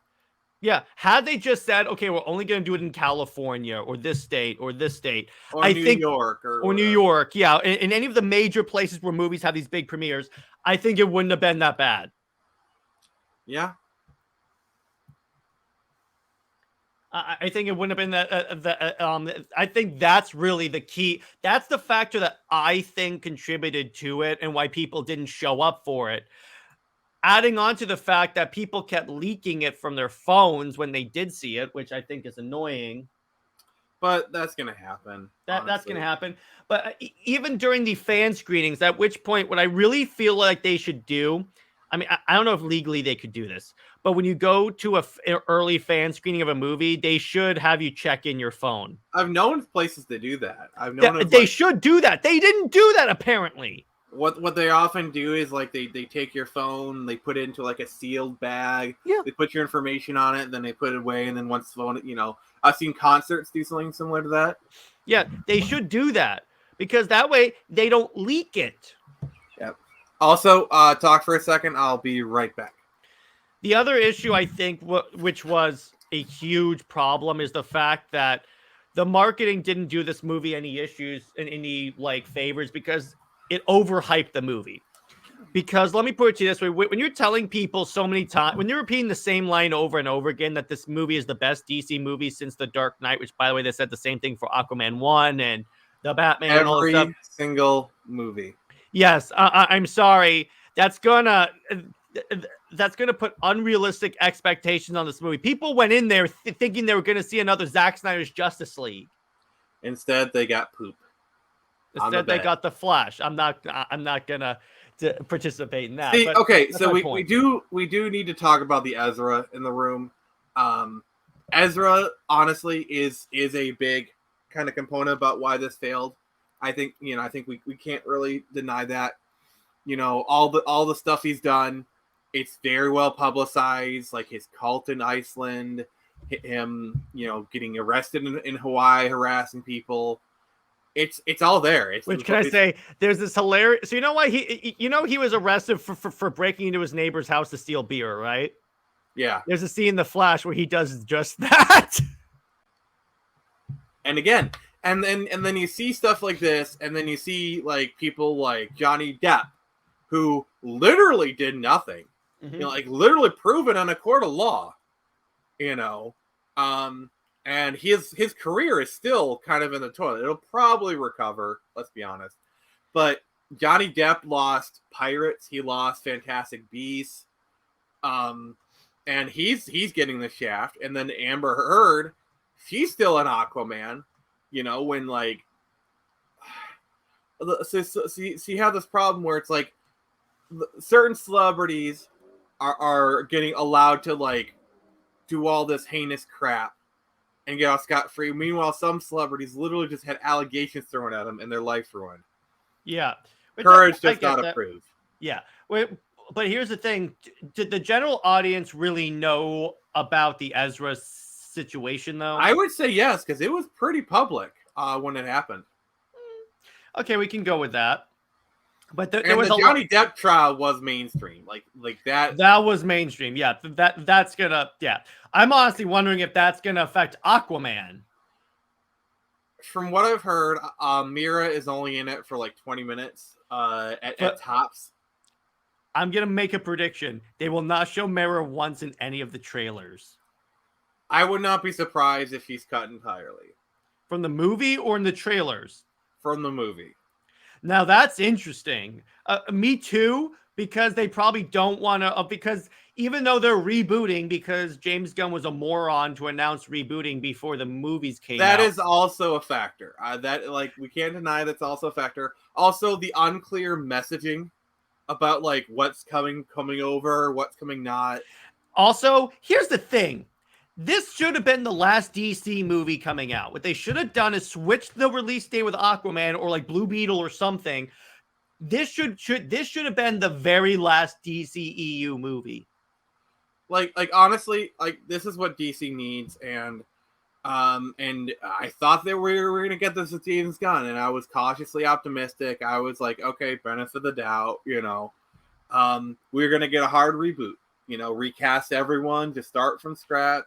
Yeah, had they just said, okay, we're only going to do it in California or this state or this state, or I New think, York or New York, yeah, in any of the major places where movies have these big premieres, I think it wouldn't have been that bad. Yeah. I think it wouldn't have been that. I think that's really the key. That's the factor that I think contributed to it and why people didn't show up for it. Adding on to the fact that people kept leaking it from their phones when they did see it, which I think is annoying. But that's going to happen. That's going to happen. But even during the fan screenings, at which point, what I really feel like they should do, I mean, I don't know if legally they could do this, but when you go to an early fan screening of a movie, they should have you check in your phone. I've known places to do that. I've known they should do that. They didn't do that, apparently. What they often do is like they take your phone, they put it into like a sealed bag. Yeah. They put your information on it, then they put it away, and then once the phone, I've seen concerts do something similar to that. Yeah, they should do that because that way they don't leak it. Yep. Also, talk for a second. I'll be right back. The other issue I think, which was a huge problem, is the fact that the marketing didn't do this movie any favors because it overhyped the movie. Because let me put it to you this way. When you're telling people so many times, when you're repeating the same line over and over again, that this movie is the best DC movie since The Dark Knight, which, by the way, they said the same thing for Aquaman 1 and the Batman and all that stuff. Every single movie. Yes. I'm sorry. That's gonna put unrealistic expectations on this movie. People went in there thinking they were going to see another Zack Snyder's Justice League. Instead, they got poop. Instead, they got the Flash. I'm not gonna participate in that. See, but okay, so we do need to talk about the Ezra in the room. Ezra, honestly, is a big kind of component about why this failed. I think we can't really deny that. All the stuff he's done, it's very well publicized. Like his cult in Iceland, him, getting arrested in Hawaii, harassing people. It's all there. There's this hilarious. So you know why he was arrested for breaking into his neighbor's house to steal beer, right? Yeah. There's a scene in The Flash where he does just that. And again, and then you see stuff like this, and then you see like people like Johnny Depp, who literally did nothing, literally proven on a court of law, and his career is still kind of in the toilet. It'll probably recover, let's be honest. But Johnny Depp lost Pirates. He lost Fantastic Beasts. And he's getting the shaft. And then Amber Heard, she's still an Aquaman. When like... So you have this problem where it's like certain celebrities are getting allowed to like do all this heinous crap and get off scot-free. Meanwhile, some celebrities literally just had allegations thrown at them and their life ruined. Yeah. Courage does not approve. Yeah. But here's the thing. Did the general audience really know about the Ezra situation, though? I would say yes, because it was pretty public when it happened. Okay, we can go with that. But there was the Johnny Depp trial was mainstream, like that. That was mainstream, yeah. That's gonna, yeah. I'm honestly wondering if that's gonna affect Aquaman. From what I've heard, Mira is only in it for like 20 minutes at tops. I'm gonna make a prediction: they will not show Mira once in any of the trailers. I would not be surprised if she's cut entirely from the movie or in the trailers. From the movie. Now that's interesting. Me too, because they probably don't want to. Because even though they're rebooting, because James Gunn was a moron to announce rebooting before the movies came out. That is also a factor. We can't deny that's also a factor. Also, the unclear messaging about like what's coming over, what's coming not. Also, here's the thing. This should have been the last DC movie coming out. What they should have done is switch the release date with Aquaman or like Blue Beetle or something. This should have been the very last DCEU movie. Like honestly, like this is what DC needs, and I thought that we were gonna get this with James Gunn, and I was cautiously optimistic. I was like, okay, benefit of the doubt, we're gonna get a hard reboot, recast everyone, just start from scratch,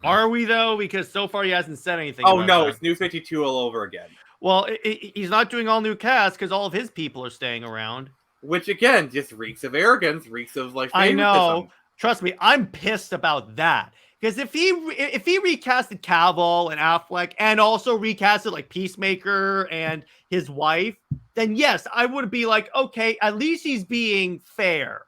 Are we though? Because so far he hasn't said anything. Oh no, it's New 52 all over again. Well, he's not doing all new cast because all of his people are staying around. Which again just reeks of arrogance, reeks of like. I know. Trust me, I'm pissed about that. Because if he recasted Cavill and Affleck and also recasted like Peacemaker and his wife, then yes, I would be like, okay, at least he's being fair.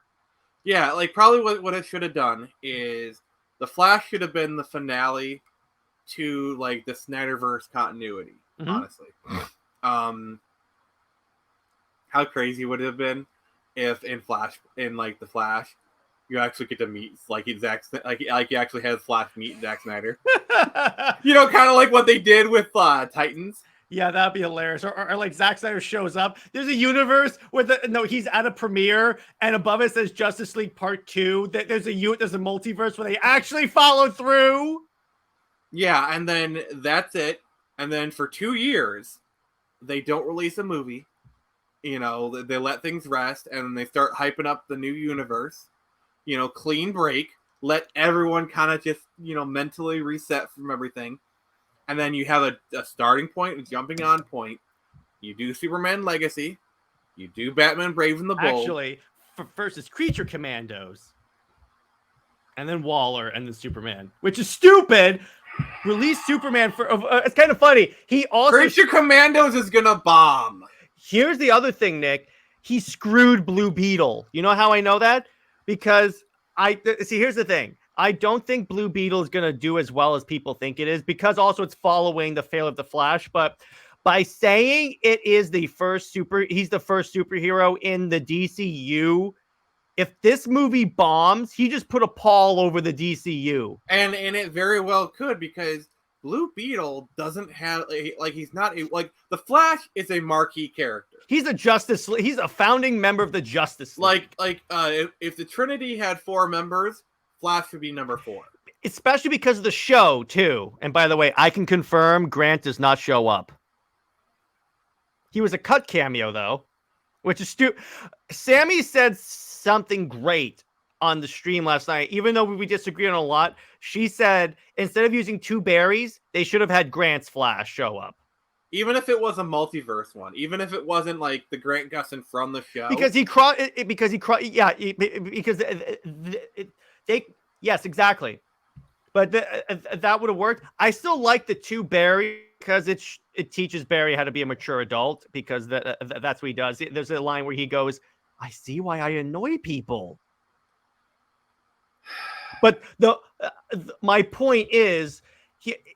Yeah, like probably what it should have done is the Flash should have been the finale to like the Snyderverse continuity. Mm-hmm. Honestly, how crazy would it have been if in the Flash, you actually get to meet like you actually have Flash meet Zack Snyder. Kind of like what they did with Titans. Yeah, that'd be hilarious. Or like Zack Snyder shows up. There's a universe where he's at a premiere and above it says Justice League Part 2. There's a multiverse where they actually follow through. Yeah, and then that's it. And then for 2 years, they don't release a movie. They let things rest, and then they start hyping up the new universe. Clean break. Let everyone kind of just, mentally reset from everything. And then you have a starting point, a jumping on point. You do Superman Legacy. You do Batman Brave and the Bold. Actually, first is Creature Commandos. And then Waller and then Superman, which is stupid. Release Superman for... it's kind of funny. He also... Creature Commandos is going to bomb. Here's the other thing, Nick. He screwed Blue Beetle. You know how I know that? Because here's the thing. I don't think Blue Beetle is going to do as well as people think it is because also it's following the fail of the Flash. But by saying he's the first superhero in the DCU, if this movie bombs, he just put a pall over the DCU. And it very well could because Blue Beetle doesn't have he's not the Flash is a marquee character. He's a founding member of the Justice League. If the Trinity had 4 members, Flash would be number 4. Especially because of the show, too. And by the way, I can confirm Grant does not show up. He was a cut cameo, though, which is stupid. Sammy said something great on the stream last night. Even though we disagreed on a lot, she said instead of using 2 Barrys, they should have had Grant's Flash show up. Even if it was a multiverse one, even if it wasn't like the Grant Gustin from the show, yes, exactly. But that would have worked. I still like the 2 Barry because it teaches Barry how to be a mature adult because that's what he does. There's a line where he goes, "I see why I annoy people." But my point is,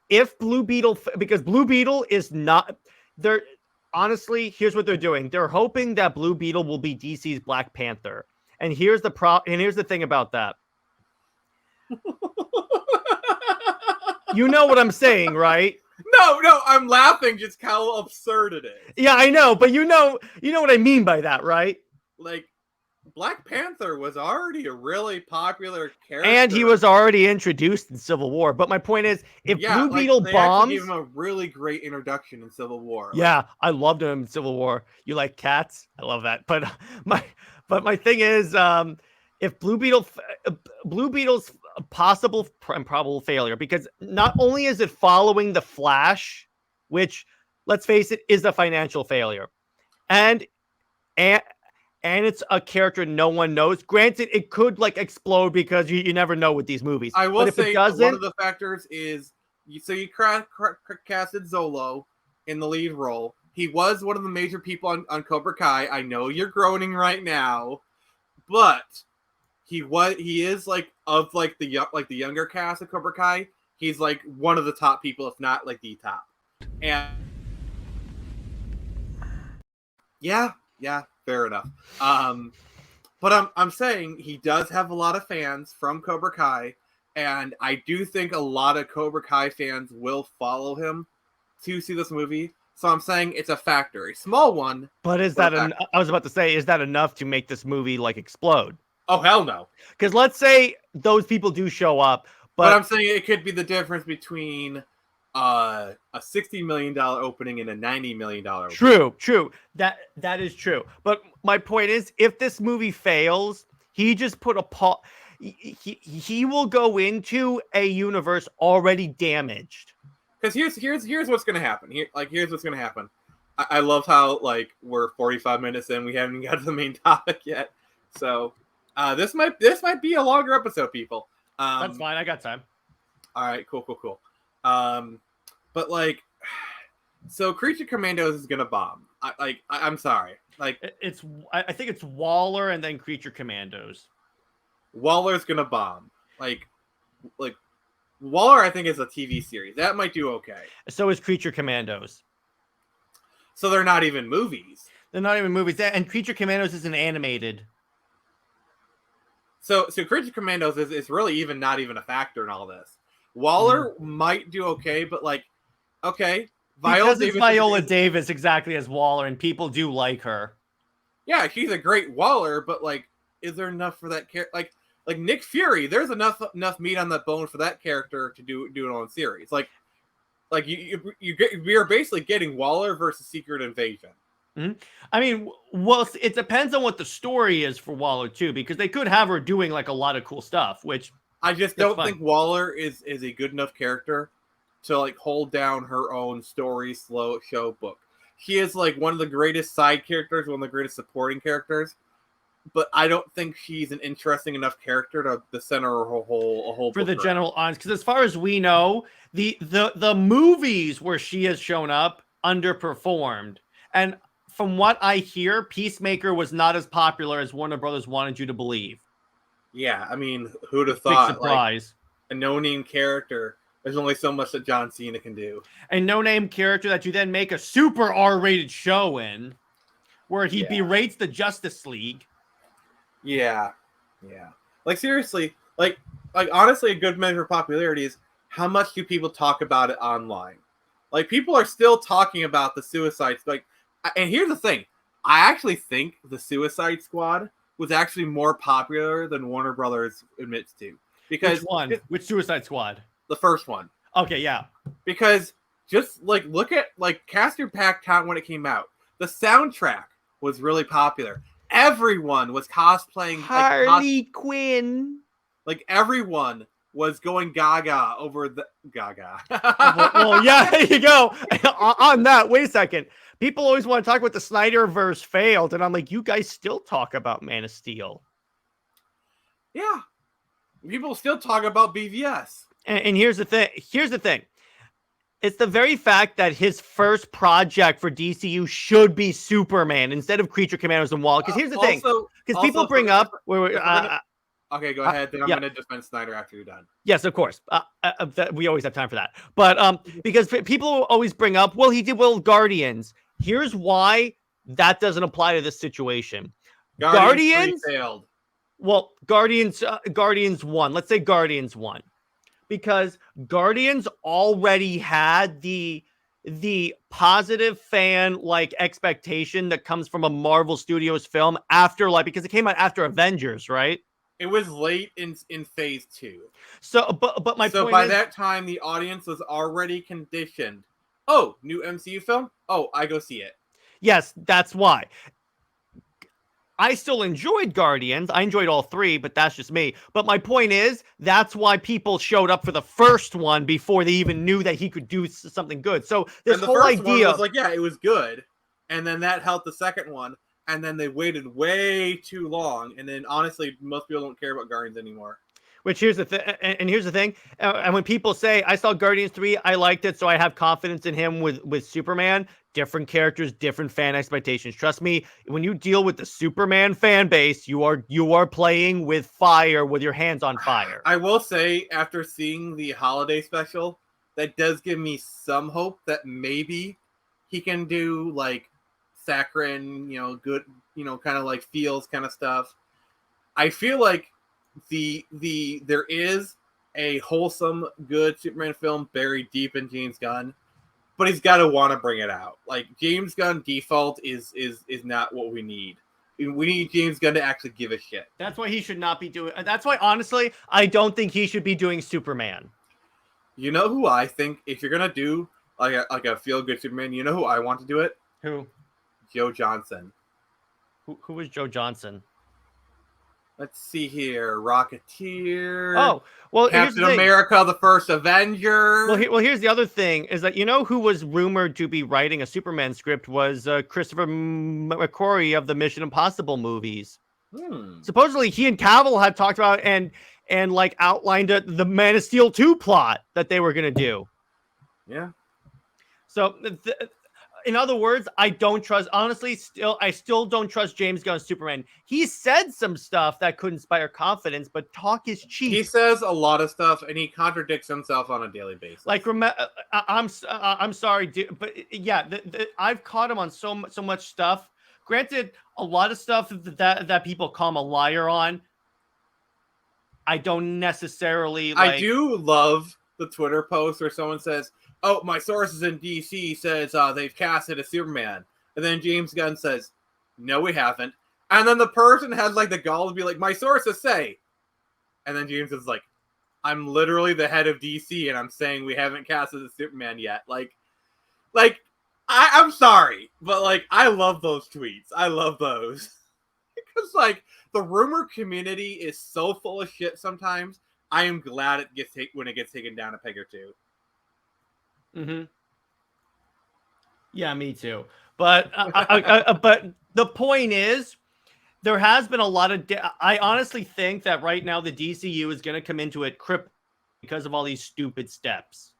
if Blue Beetle, because Blue Beetle is not there. Honestly, here's what they're doing. They're hoping that Blue Beetle will be DC's Black Panther. And here's the thing about that. You know what I'm saying, right? No, I'm laughing just how absurd it is. Yeah, I know, but you know what I mean by that, right? Like, Black Panther was already a really popular character. And he was already introduced in Civil War. But my point is, if Blue Beetle bombs... They gave him a really great introduction in Civil War. Yeah, I loved him in Civil War. You like cats? I love that. But my thing is, if Blue Beetle's a possible and probable failure, because not only is it following the Flash, which, let's face it, is a financial failure, and it's a character no one knows. Granted, it could explode because you never know with these movies. I will say one of the factors is you casted Zolo in the lead role. He was one of the major people on Cobra Kai. I know you're groaning right now, but he is of the younger cast of Cobra Kai. He's one of the top people, if not the top. And yeah, fair enough. But I'm saying he does have a lot of fans from Cobra Kai, and I do think a lot of Cobra Kai fans will follow him to see this movie. So I'm saying it's a factor, a small one. But is but that a factor. I was about to say, is that enough to make this movie like explode? Oh hell no! Because let's say those people do show up, But but I'm saying it could be the difference between a $60 million opening and a $90 million opening. true. That is true. But my point is, if this movie fails, he just put a paw. He will go into a universe already damaged. Because here's what's gonna happen. Here's what's gonna happen. I love how like we're 45 minutes in, we haven't even got to the main topic yet. So this might be a longer episode, people. That's fine. I got time. All right, cool. But like, so Creature Commandos is gonna bomb. I'm sorry. Like, I think it's Waller and then Creature Commandos. Waller's gonna bomb. Like Waller, I think, is a TV series that might do okay. So is Creature Commandos. So they're not even movies. They're not even movies. And Creature Commandos isn't animated. So Creature Commandos is really even not even a factor in all this. Waller might do okay, but like, okay, Viola Davis exactly as Waller, and people do like her. Yeah, she's a great Waller, but like, is there enough for that character? Like Nick Fury, there's enough meat on that bone for that character to do an own series. Like we are basically getting Waller versus Secret Invasion. Mm-hmm. I mean, well, it depends on what the story is for Waller too, because they could have her doing like a lot of cool stuff, which I just don't think Waller is a good enough character to like hold down her own story show book. She is like one of the greatest side characters, one of the greatest supporting characters, but I don't think she's an interesting enough character to the center of a whole for the general audience. Because as far as we know, the movies where she has shown up underperformed, and from what I hear, Peacemaker was not as popular as Warner Brothers wanted you to believe. Yeah, I mean, who'd have thought? Big surprise. Like, a no-name character. There's only so much that John Cena can do. A no-name character that you then make a super R-rated show in, where he berates the Justice League. Yeah. Like seriously, like honestly, a good measure of popularity is how much do people talk about it online. Like people are still talking about the Suicide. Like, and here's the thing: I actually think the Suicide Squad was actually more popular than Warner Brothers admits to. Because which one? Which Suicide Squad? The first one. Okay, yeah. Because just like look at like cast your pack count when it came out. The soundtrack was really popular. Everyone was cosplaying Harley Quinn. Like everyone was going gaga over the gaga. Well, yeah, there you go. On that, wait a second. People always want to talk about the Snyderverse failed, and I'm like, you guys still talk about Man of Steel. Yeah. People still talk about BVS. And here's the thing. It's the very fact that his first project for DCU should be Superman instead of Creature Commandos and Waller. Because here's the thing. Because people bring up... Okay, go ahead. Then I'm going to defend Snyder after you're done. Yes, of course. We always have time for that. But because people always bring up, well, he did well Guardians. Here's why that doesn't apply to this situation. Guardians failed. Well, Guardians 1. Let's say Guardians 1. Because Guardians already had the positive fan like expectation that comes from a Marvel Studios film after because it came out after Avengers, right? It was late in phase 2. So but my point by is, that time the audience was already conditioned. Oh, new MCU film? Oh, I go see it. Yes, that's why. I still enjoyed Guardians. I enjoyed all 3, but that's just me. But my point is, that's why people showed up for the first one before they even knew that he could do something good. So this whole idea was like, yeah, it was good. And then that helped the second one. And then they waited way too long. And then honestly, most people don't care about Guardians anymore. Which here's the thing, and here's the thing. And when people say I saw Guardians 3, I liked it, so I have confidence in him with Superman. Different characters, different fan expectations. Trust me, when you deal with the Superman fan base, you are playing with fire, with your hands on fire. I will say, after seeing the holiday special, that does give me some hope that maybe he can do like saccharine, good, kind of like feels kind of stuff. I feel like there is a wholesome, good Superman film buried deep in James Gunn, but he's got to want to bring it out. Like James Gunn default is not what we need. We need James Gunn to actually give a shit. That's why he should not be doing. That's why, honestly, I don't think he should be doing Superman. You know who I think if you're gonna do like a feel good Superman, you know who I want to do it? Who? Joe Johnson. Who is Joe Johnson? Let's see here. Rocketeer. Oh, well, Captain America, the First Avenger. Well, here's the other thing: is that you know who was rumored to be writing a Superman script was Christopher McQuarrie of the Mission Impossible movies. Supposedly, he and Cavill had talked about and like outlined the Man of Steel 2 plot that they were going to do. Yeah. So, in other words, I don't trust. Honestly, I still don't trust James Gunn's Superman. He said some stuff that could inspire confidence, but talk is cheap. He says a lot of stuff, and he contradicts himself on a daily basis. Like, I'm sorry, dude, but yeah, I've caught him on so much stuff. Granted, a lot of stuff that people call him a liar on, I don't necessarily like. I do love the Twitter post where someone says, "Oh, my sources in DC says they've casted a Superman," and then James Gunn says, "No, we haven't." And then the person has like the gall to be like, "My sources say," and then James is like, "I'm literally the head of DC, and I'm saying we haven't casted a Superman yet." Like, I'm sorry, but like, I love those tweets. I love those because like the rumor community is so full of shit. Sometimes I am glad it gets when it gets taken down a peg or two. Mm-hmm. Yeah, me too. But but the point is, there has been a lot of. I honestly think that right now the DCU is going to come into it crippled because of all these stupid steps.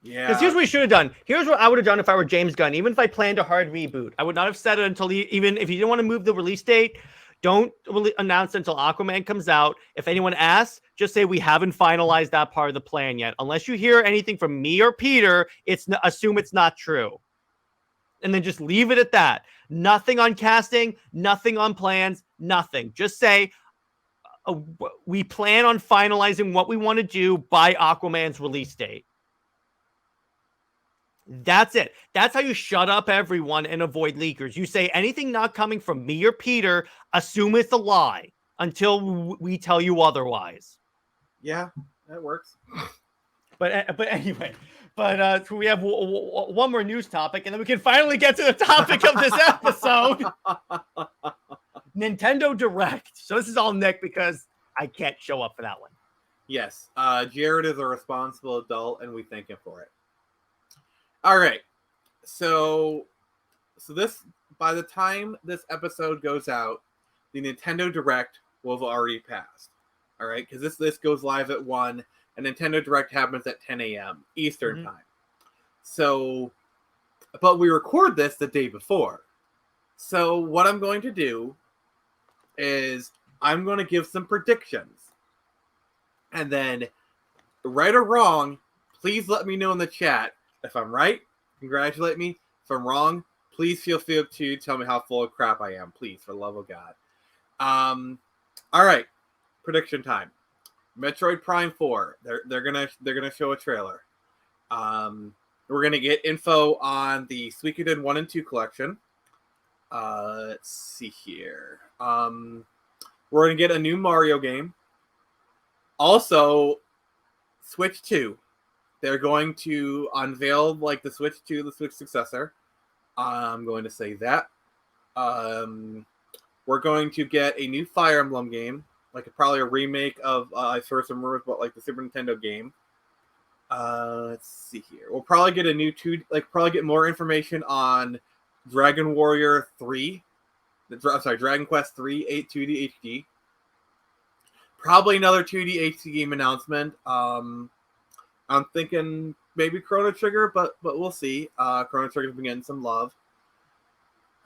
Yeah. Because here's what we should have done. Here's what I would have done if I were James Gunn. Even if I planned a hard reboot, I would not have said it until even if you didn't want to move the release date. Don't announce it until Aquaman comes out. If anyone asks, just say we haven't finalized that part of the plan yet. Unless you hear anything from me or Peter, assume it's not true. And then just leave it at that. Nothing on casting, nothing on plans, nothing. Just say we plan on finalizing what we want to do by Aquaman's release date. That's it. That's how you shut up everyone and avoid leakers. You say anything not coming from me or Peter, assume it's a lie until we tell you otherwise. Yeah, that works. But anyway, we have one more news topic, and then we can finally get to the topic of this episode. Nintendo Direct. So this is all Nick because I can't show up for that one. Yes, Jared is a responsible adult, and we thank him for it. All right, so this, by the time this episode goes out, the Nintendo Direct will have already passed. All right, because this goes live at 1, and Nintendo Direct happens at 10 a.m. Eastern time. So, but we record this the day before. So what I'm going to do is I'm going to give some predictions, and then, right or wrong, please let me know in the chat. If I'm right, congratulate me. If I'm wrong, please feel free to tell me how full of crap I am. Please, for the love of God. All right, prediction time. Metroid Prime 4. They're gonna show a trailer. We're gonna get info on the Suikoden 1 and 2 collection. Let's see here. We're gonna get a new Mario game. Also, Switch 2. They're going to unveil like the Switch 2, the Switch successor. I'm going to say that. We're going to get a new Fire Emblem game, like probably a remake of I've heard some rumors about like the Super Nintendo game. Let's see here. We'll probably get a new probably get more information on Dragon Warrior 3. Dragon Quest 3 2D HD. Probably another 2D HD game announcement. I'm thinking maybe Chrono Trigger, but we'll see. Chrono Trigger's been getting some love.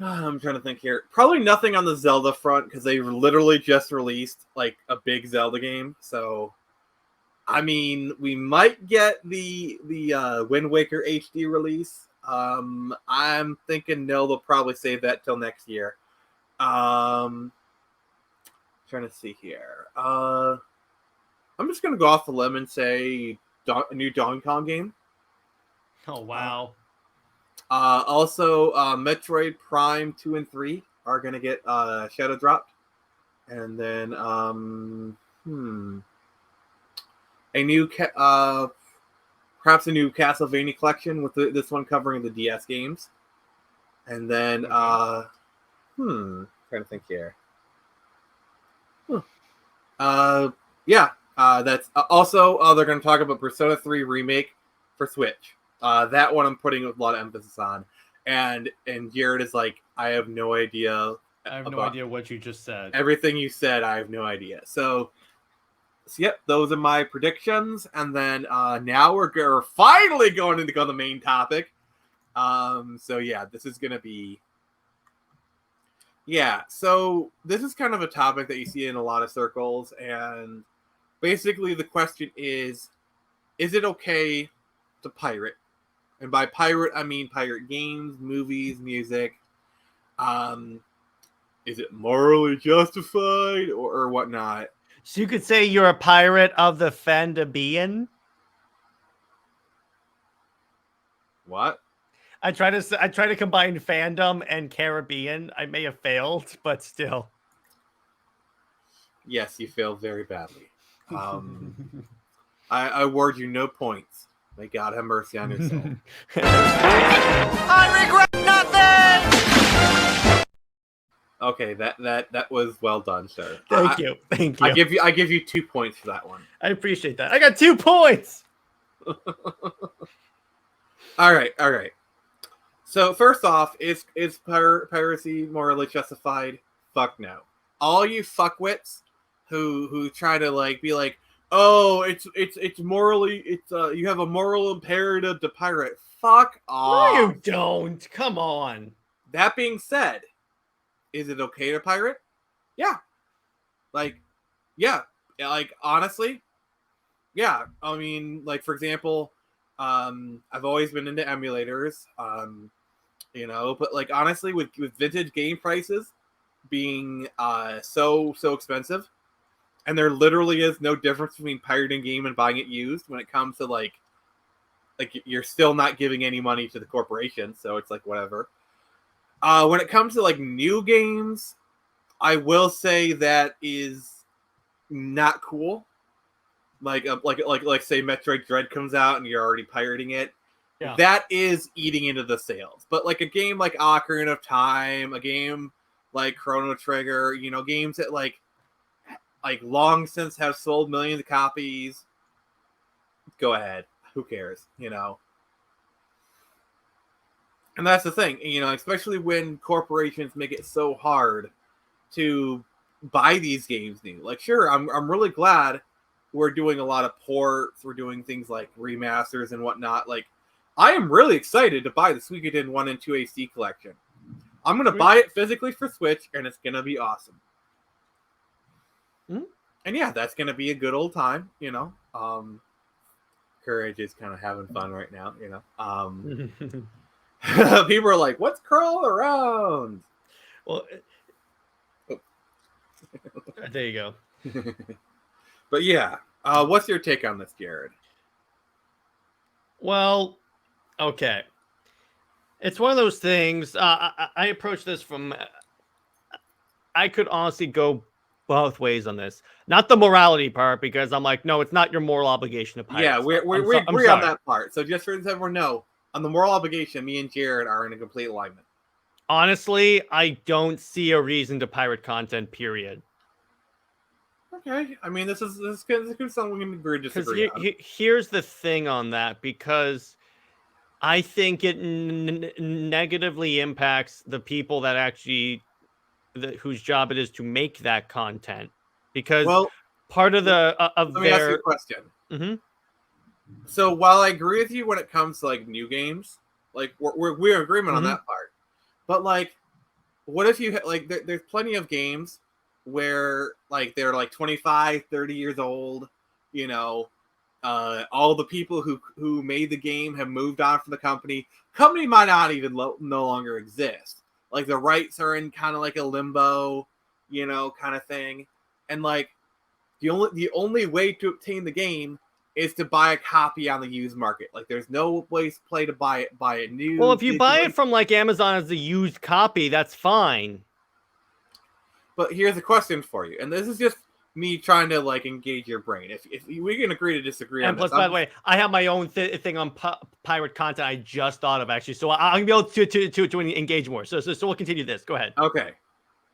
I'm trying to think here. Probably nothing on the Zelda front because they literally just released like a big Zelda game. So, I mean, we might get the Wind Waker HD release. I'm thinking no, they'll probably save that till next year. trying to see here. I'm just gonna go off the limb and say a new Donkey Kong game. Oh wow. Also, Metroid Prime 2 and 3 are gonna get shadow dropped, and then a new perhaps a new Castlevania collection with this one covering the DS games, and then trying to think here. That's also they're going to talk about Persona 3 remake for Switch. That one I'm putting a lot of emphasis on, and Jared is like, I have no idea. I have no idea what you just said. Everything you said, I have no idea. So yep, those are my predictions, and then now we're finally going into the main topic. So yeah, this is going to be. Yeah, so this is kind of a topic that you see in a lot of circles, and basically the question is it okay to pirate? And by pirate, I mean pirate games, movies, music. Is it morally justified or whatnot? So you could say you're a pirate of the Fandabian? What? I try to combine fandom and Caribbean. I may have failed, but still. Yes, you failed very badly. I award you no points. May God have mercy on your soul. I regret nothing. Okay, that was well done, sir. Thank you. I give you 2 points for that one. I appreciate that. I got 2 points. All right. So first off, is piracy morally justified? Fuck no. All you fuckwits who try to be like, oh, it's morally you have a moral imperative to pirate. Fuck off. No, you don't. Come on. That being said, is it okay to pirate? Yeah. Honestly, yeah. I mean, for example, I've always been into emulators. But honestly, with vintage game prices being so expensive, and there literally is no difference between pirating a game and buying it used when it comes to you're still not giving any money to the corporation, so it's whatever. When it comes to new games, I will say that is not cool. Say Metroid Dread comes out and you're already pirating it. Yeah. That is eating into the sales. But a game like Ocarina of Time, a game like Chrono Trigger, games that long since have sold millions of copies, go ahead. Who cares? And that's the thing, especially when corporations make it so hard to buy these games new. Sure, I'm really glad we're doing a lot of ports, we're doing things like remasters and whatnot. I am really excited to buy the Suikoden 1 and 2 AC collection. I'm going to buy it physically for Switch, and it's going to be awesome. Mm-hmm. And yeah, that's going to be a good old time, Courage is kind of having fun right now, People are like, what's crawling around? Well, there you go. But yeah, what's your take on this, Jared? Well, okay. It's one of those things. I approach this from. I could honestly go both ways on this. Not the morality part, because I'm like, no, it's not your moral obligation to pirate. Yeah, we agree on that part. So just for everyone know, on the moral obligation, me and Jared are in a complete alignment. Honestly, I don't see a reason to pirate content, period. Okay, I mean, this is something we can agree to disagree on. Here's the thing on that, because I think it negatively impacts the people that actually, whose job it is to make that content. Because part of the let me ask you a question. Mm-hmm. So while I agree with you when it comes to new games, we're in agreement on that part. But what if you there's plenty of games where they're 25, 30 years old, all the people who made the game have moved on from the company. Company might not even no longer exist. The rights are in kind of a limbo, kind of thing. and like the only way to obtain the game is to buy a copy on the used market. Like there's no place play to buy it new. Well, if you buy digitally. it from like Amazon as a used copy, that's fine. But here's a question for you, and this is just me trying to like engage your brain. If we can agree to disagree And on plus, this, by the way, I have my own thing on pirate content. I just thought of actually, so I'm gonna be able to engage more. So we'll continue this. Go ahead. okay.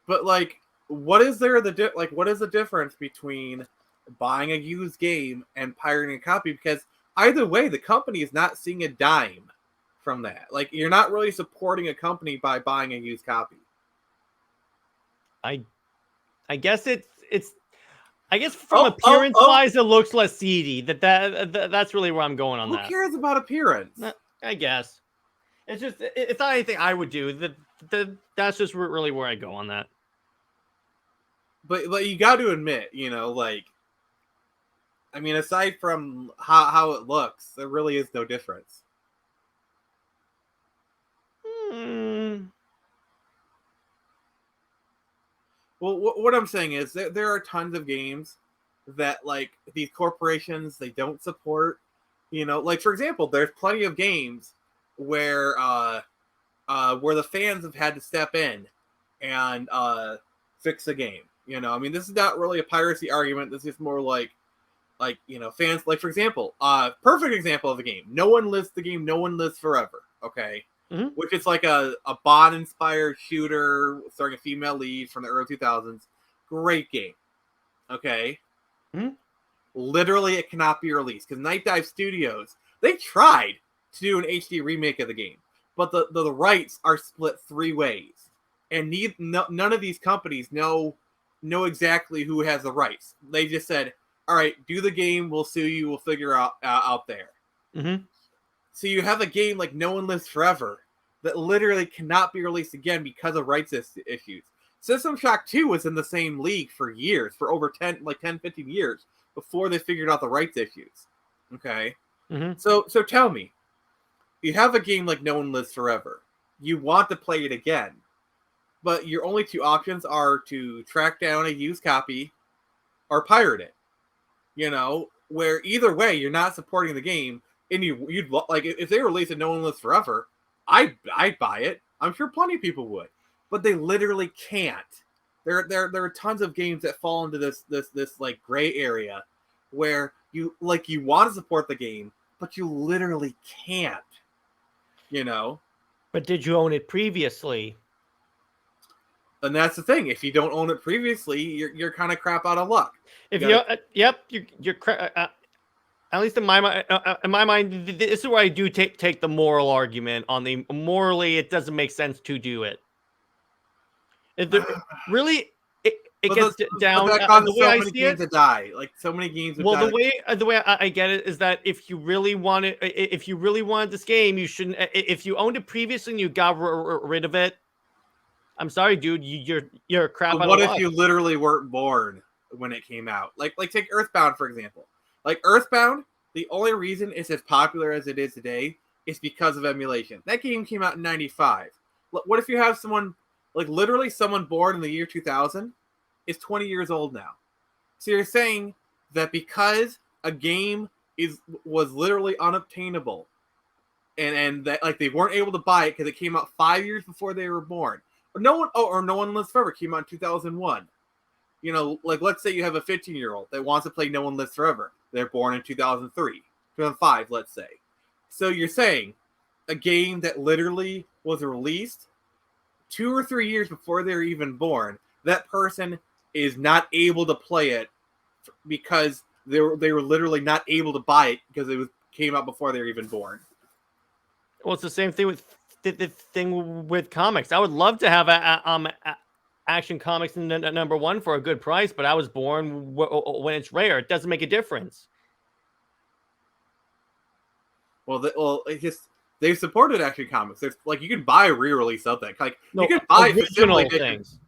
But like, what is the difference between buying a used game and pirating a copy? Because either way, the company is not seeing a dime from that. Like, you're not really supporting a company by buying a used copy. I guess I guess from appearance wise, it looks less seedy. That's really where I'm going on that. Who cares about appearance? I guess it's not anything I would do. That's just really where I go on that. But you got to admit, you know, like, I mean, aside from how it looks, there really is no difference. Well, what I'm saying is there are tons of games that like these corporations they don't support. You know, like for example, there's plenty of games where the fans have had to step in and fix the game. You know, I mean, this is not really a piracy argument. This is more like you know, fans. Like for example, perfect example of a game. No One Lives the game. No One Lives Forever. Okay. Mm-hmm. Which is like a Bond-inspired shooter starring a female lead from the early 2000s. Great game. Okay? Mm-hmm. Literally, it cannot be released because Night Dive Studios, they tried to do an HD remake of the game, but the rights are split 3 ways. And none of these companies know exactly who has the rights. They just said, all right, do the game, we'll sue you, we'll figure out there. Mm-hmm. So you have a game like No One Lives Forever that literally cannot be released again because of rights issues. System Shock 2 was in the same league for years, for over 10, 15 years before they figured out the rights issues. Okay? Mm-hmm. So tell me, you have a game like No One Lives Forever. You want to play it again, but your only 2 options are to track down a used copy or pirate it. You know, where either way, you're not supporting the game. And you'd like if they release a No One Lives Forever, I'd buy it. I'm sure plenty of people would, but they literally can't. There are tons of games that fall into this like gray area where you want to support the game, but you literally can't. You know. But did you own it previously? And that's the thing. If you don't own it previously, you're kind of crap out of luck. If you're at least in my mind, this is where I do take the moral argument on the morally. It doesn't make sense to do it. Really, it gets down. That causes so many games to die. Like so many games. Well, the way I get it is that if you really wanted this game, you shouldn't. If you owned it previously and you got rid of it, I'm sorry, dude. You're a crap. But what if you literally weren't born when it came out? Like take Earthbound for example. Like Earthbound, the only reason it's as popular as it is today is because of emulation. That game came out in 95. What if you have someone, like literally someone born in the year 2000 is 20 years old now? So you're saying that because a game was literally unobtainable and that like they weren't able to buy it because it came out 5 years before they were born. Or No One Lives Forever came out in 2001. You know, like let's say you have a 15-year-old that wants to play No One Lives Forever. They're born in 2003, 2005, let's say. So you're saying a game that literally was released 2 or 3 years before they were even born, that person is not able to play it because they were literally not able to buy it because it came out before they were even born. Well, it's the same thing with the thing with comics. I would love to have Action Comics in number 1 for a good price, but I was born when it's rare. It doesn't make a difference. Well, they've supported Action Comics. There's like you can buy a re-release of that. Like you can buy original things.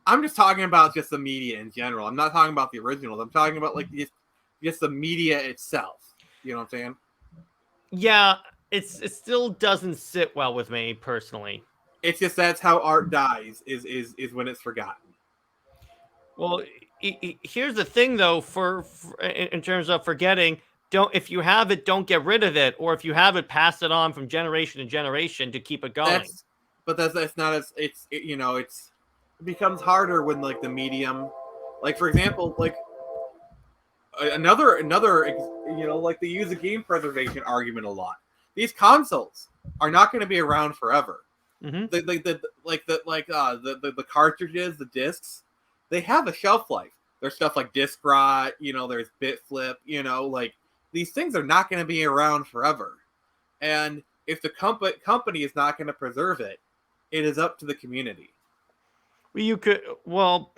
I'm just talking about just the media in general. I'm not talking about the originals. I'm talking about like just the media itself. You know what I'm saying? Yeah, it still doesn't sit well with me personally. It's just that's how art dies is when it's forgotten. Well, here's the thing, though. In terms of forgetting, don't if you have it, don't get rid of it, or if you have it, pass it on from generation to generation to keep it going. That's not as it's it becomes harder when like the medium, like for example, like another like they use the game preservation argument a lot. These consoles are not going to be around forever. Mm-hmm. The cartridges, the discs, they have a shelf life. There's stuff like disc rot, there's bit flip, like these things are not going to be around forever. And if the company is not going to preserve it, it is up to the community. You could, well,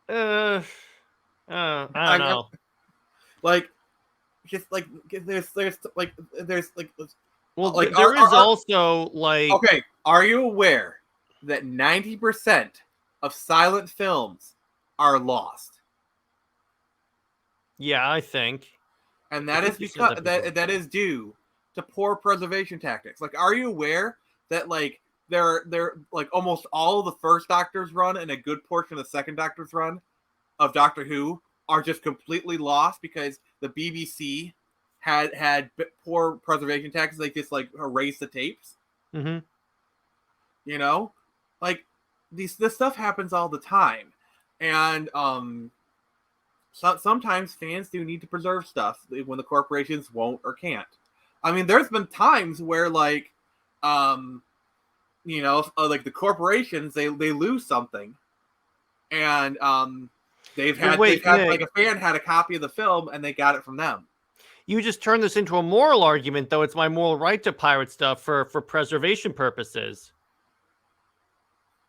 I don't know. Like, just like there's like Well, like there is also like, okay, are you aware that 90% of silent films are lost? yeah, I think, And that is because that is due to poor preservation tactics. Like, are you aware that like they're like almost all of the first Doctor's run and a good portion of the second Doctor's run of Doctor Who are just completely lost because the BBC had poor preservation tactics. They just like erase the tapes. mm-hmm. Like this stuff happens all the time, and sometimes fans do need to preserve stuff when the corporations won't or can't. I mean, there's been times where like like the corporations they lose something, and they've had like a fan had a copy of the film and they got it from them. You just turned this into a moral argument, though. It's my moral right to pirate stuff for preservation purposes.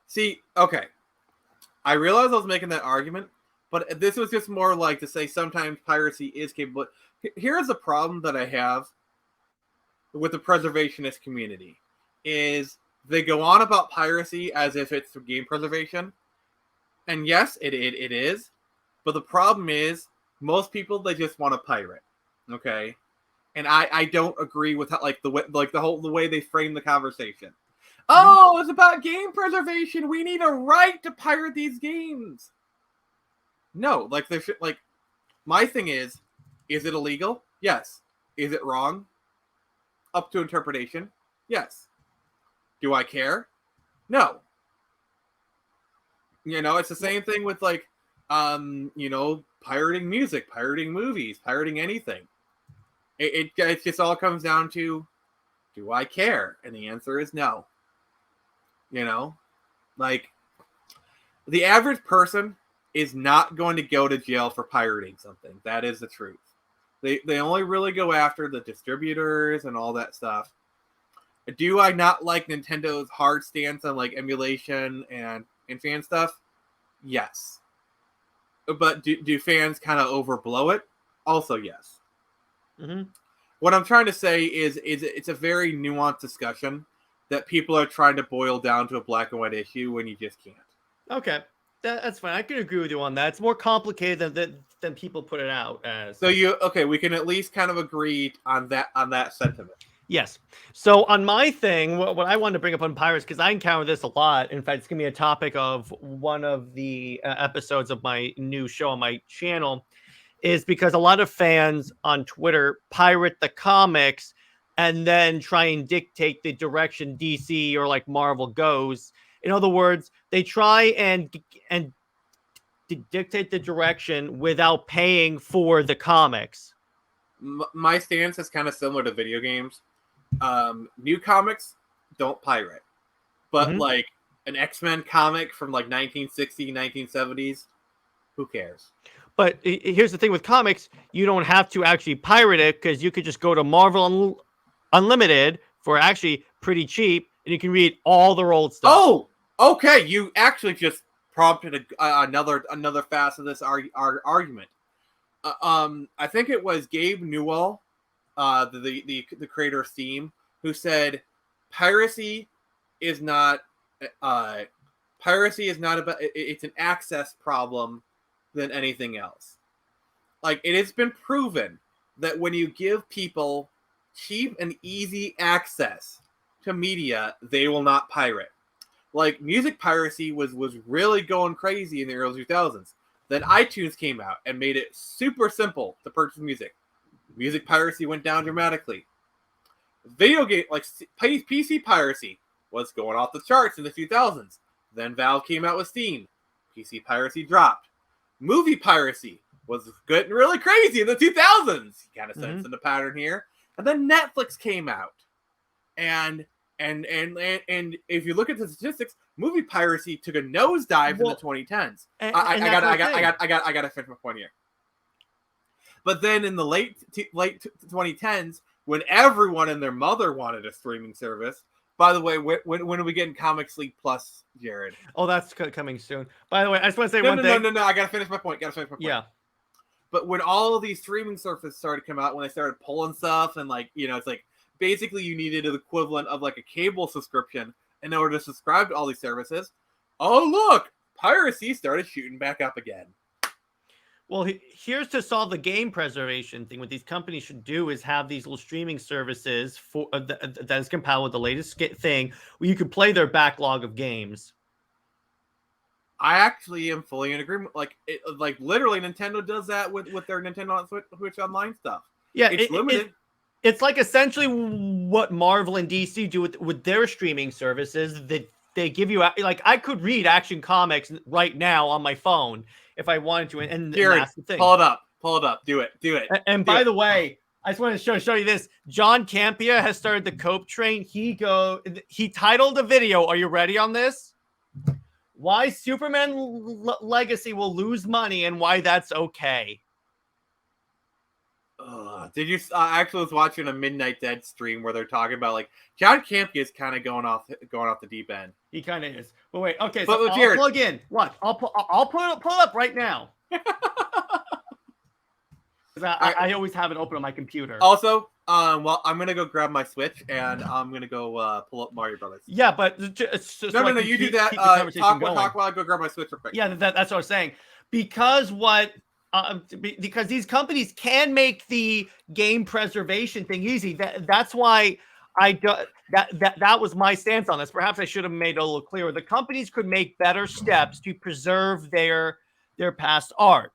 See, okay, I realized I was making that argument, but this was just more like to say sometimes piracy is capable. Here's the problem that I have with the preservationist community is they go on about piracy as if it's game preservation. And yes, it is. But the problem is most people, they just want to pirate. Okay. And I don't agree with how, like the way they frame the conversation. Oh, it's about game preservation. We need a right to pirate these games. No, like they should, like my thing is it illegal? Yes. Is it wrong? Up to interpretation? Yes. Do I care? No. It's the same thing with like pirating music, pirating movies, pirating anything. It just all comes down to, do I care? And the answer is no. Like the average person is not going to go to jail for pirating something. That is the truth. They only really go after the distributors and all that stuff. Do I not like Nintendo's hard stance on like emulation and fan stuff? Yes. But do fans kind of overblow it? Also, yes. Mm-hmm. What I'm trying to say is it's a very nuanced discussion that people are trying to boil down to a black and white issue when you just can't. Okay, that's fine. I can agree with you on that. It's more complicated than people put it out as. So we can at least kind of agree on that sentiment. Yes. So on my thing, what I wanted to bring up on pirates, because I encounter this a lot. In fact, it's going to be a topic of one of the episodes of my new show on my channel, is because a lot of fans on Twitter pirate the comics and then try and dictate the direction DC or like Marvel goes. In other words, they try and dictate the direction without paying for the comics. My stance is kind of similar to video games. New comics don't pirate, but like an X-Men comic from like 1960s, 1970s, who cares? But here's the thing with comics, you don't have to actually pirate it because you could just go to Marvel Unlimited for actually pretty cheap and you can read all their old stuff. Oh, okay. You actually just prompted another facet of this argument. I think it was Gabe Newell, the creator of Steam, who said piracy is not about it's an access problem than anything else. Like, it has been proven that when you give people cheap and easy access to media they will not pirate. Like, music piracy was really going crazy in the early 2000s. Then iTunes came out and made it super simple to purchase music. Music piracy went down dramatically. Video game, like PC piracy, was going off the charts in the 2000s. Then Valve came out with Steam. PC piracy dropped. Movie piracy was getting really crazy in the 2000s. You kind of sensing the pattern here. And then Netflix came out. And if you look at the statistics, movie piracy took a nosedive in the 2010s. I gotta finish my point here. But then in the late 2010s, when everyone and their mother wanted a streaming service. By the way, when are we getting Comic Sleep Plus, Jared? Oh, that's coming soon. By the way, I just want to say one thing. No. I gotta finish my point. Yeah. But when all of these streaming services started to come out, when they started pulling stuff, and like, you know, it's like basically you needed an equivalent of like a cable subscription in order to subscribe to all these services. Oh, look, piracy started shooting back up again. Well, here's to solve the game preservation thing. What these companies should do is have these little streaming services for that is compatible with the latest thing, where you can play their backlog of games. I actually am fully in agreement. Like, literally, Nintendo does that with their Nintendo Switch Online stuff. Yeah, it's limited. It's like essentially what Marvel and DC do with their streaming services. That they give you, like, I could read Action Comics right now on my phone if I wanted to, and Jared, that's the thing. Pull it up, do it. And by the way, I just want to show you this. John Campia has started the Cope train. He titled a video. Are you ready on this? Why Superman Legacy will lose money and why that's okay. Did you actually was watching a Midnight Dead stream where they're talking about, like, John Campia is kind of going off the deep end. He kind of is. But wait, okay, but so I'll Jared, plug in. What? I'll pull it up right now. I always have it open on my computer. Also, well, I'm gonna go grab my Switch and I'm gonna go pull up Mario Brothers. Yeah, but it's just no. You do that. Talk while I go grab my Switch real quick. Yeah, that's what I was saying. Because these companies can make the game preservation thing easy. That's why that was my stance on this. Perhaps I should have made it a little clearer. The companies could make better steps to preserve their past art,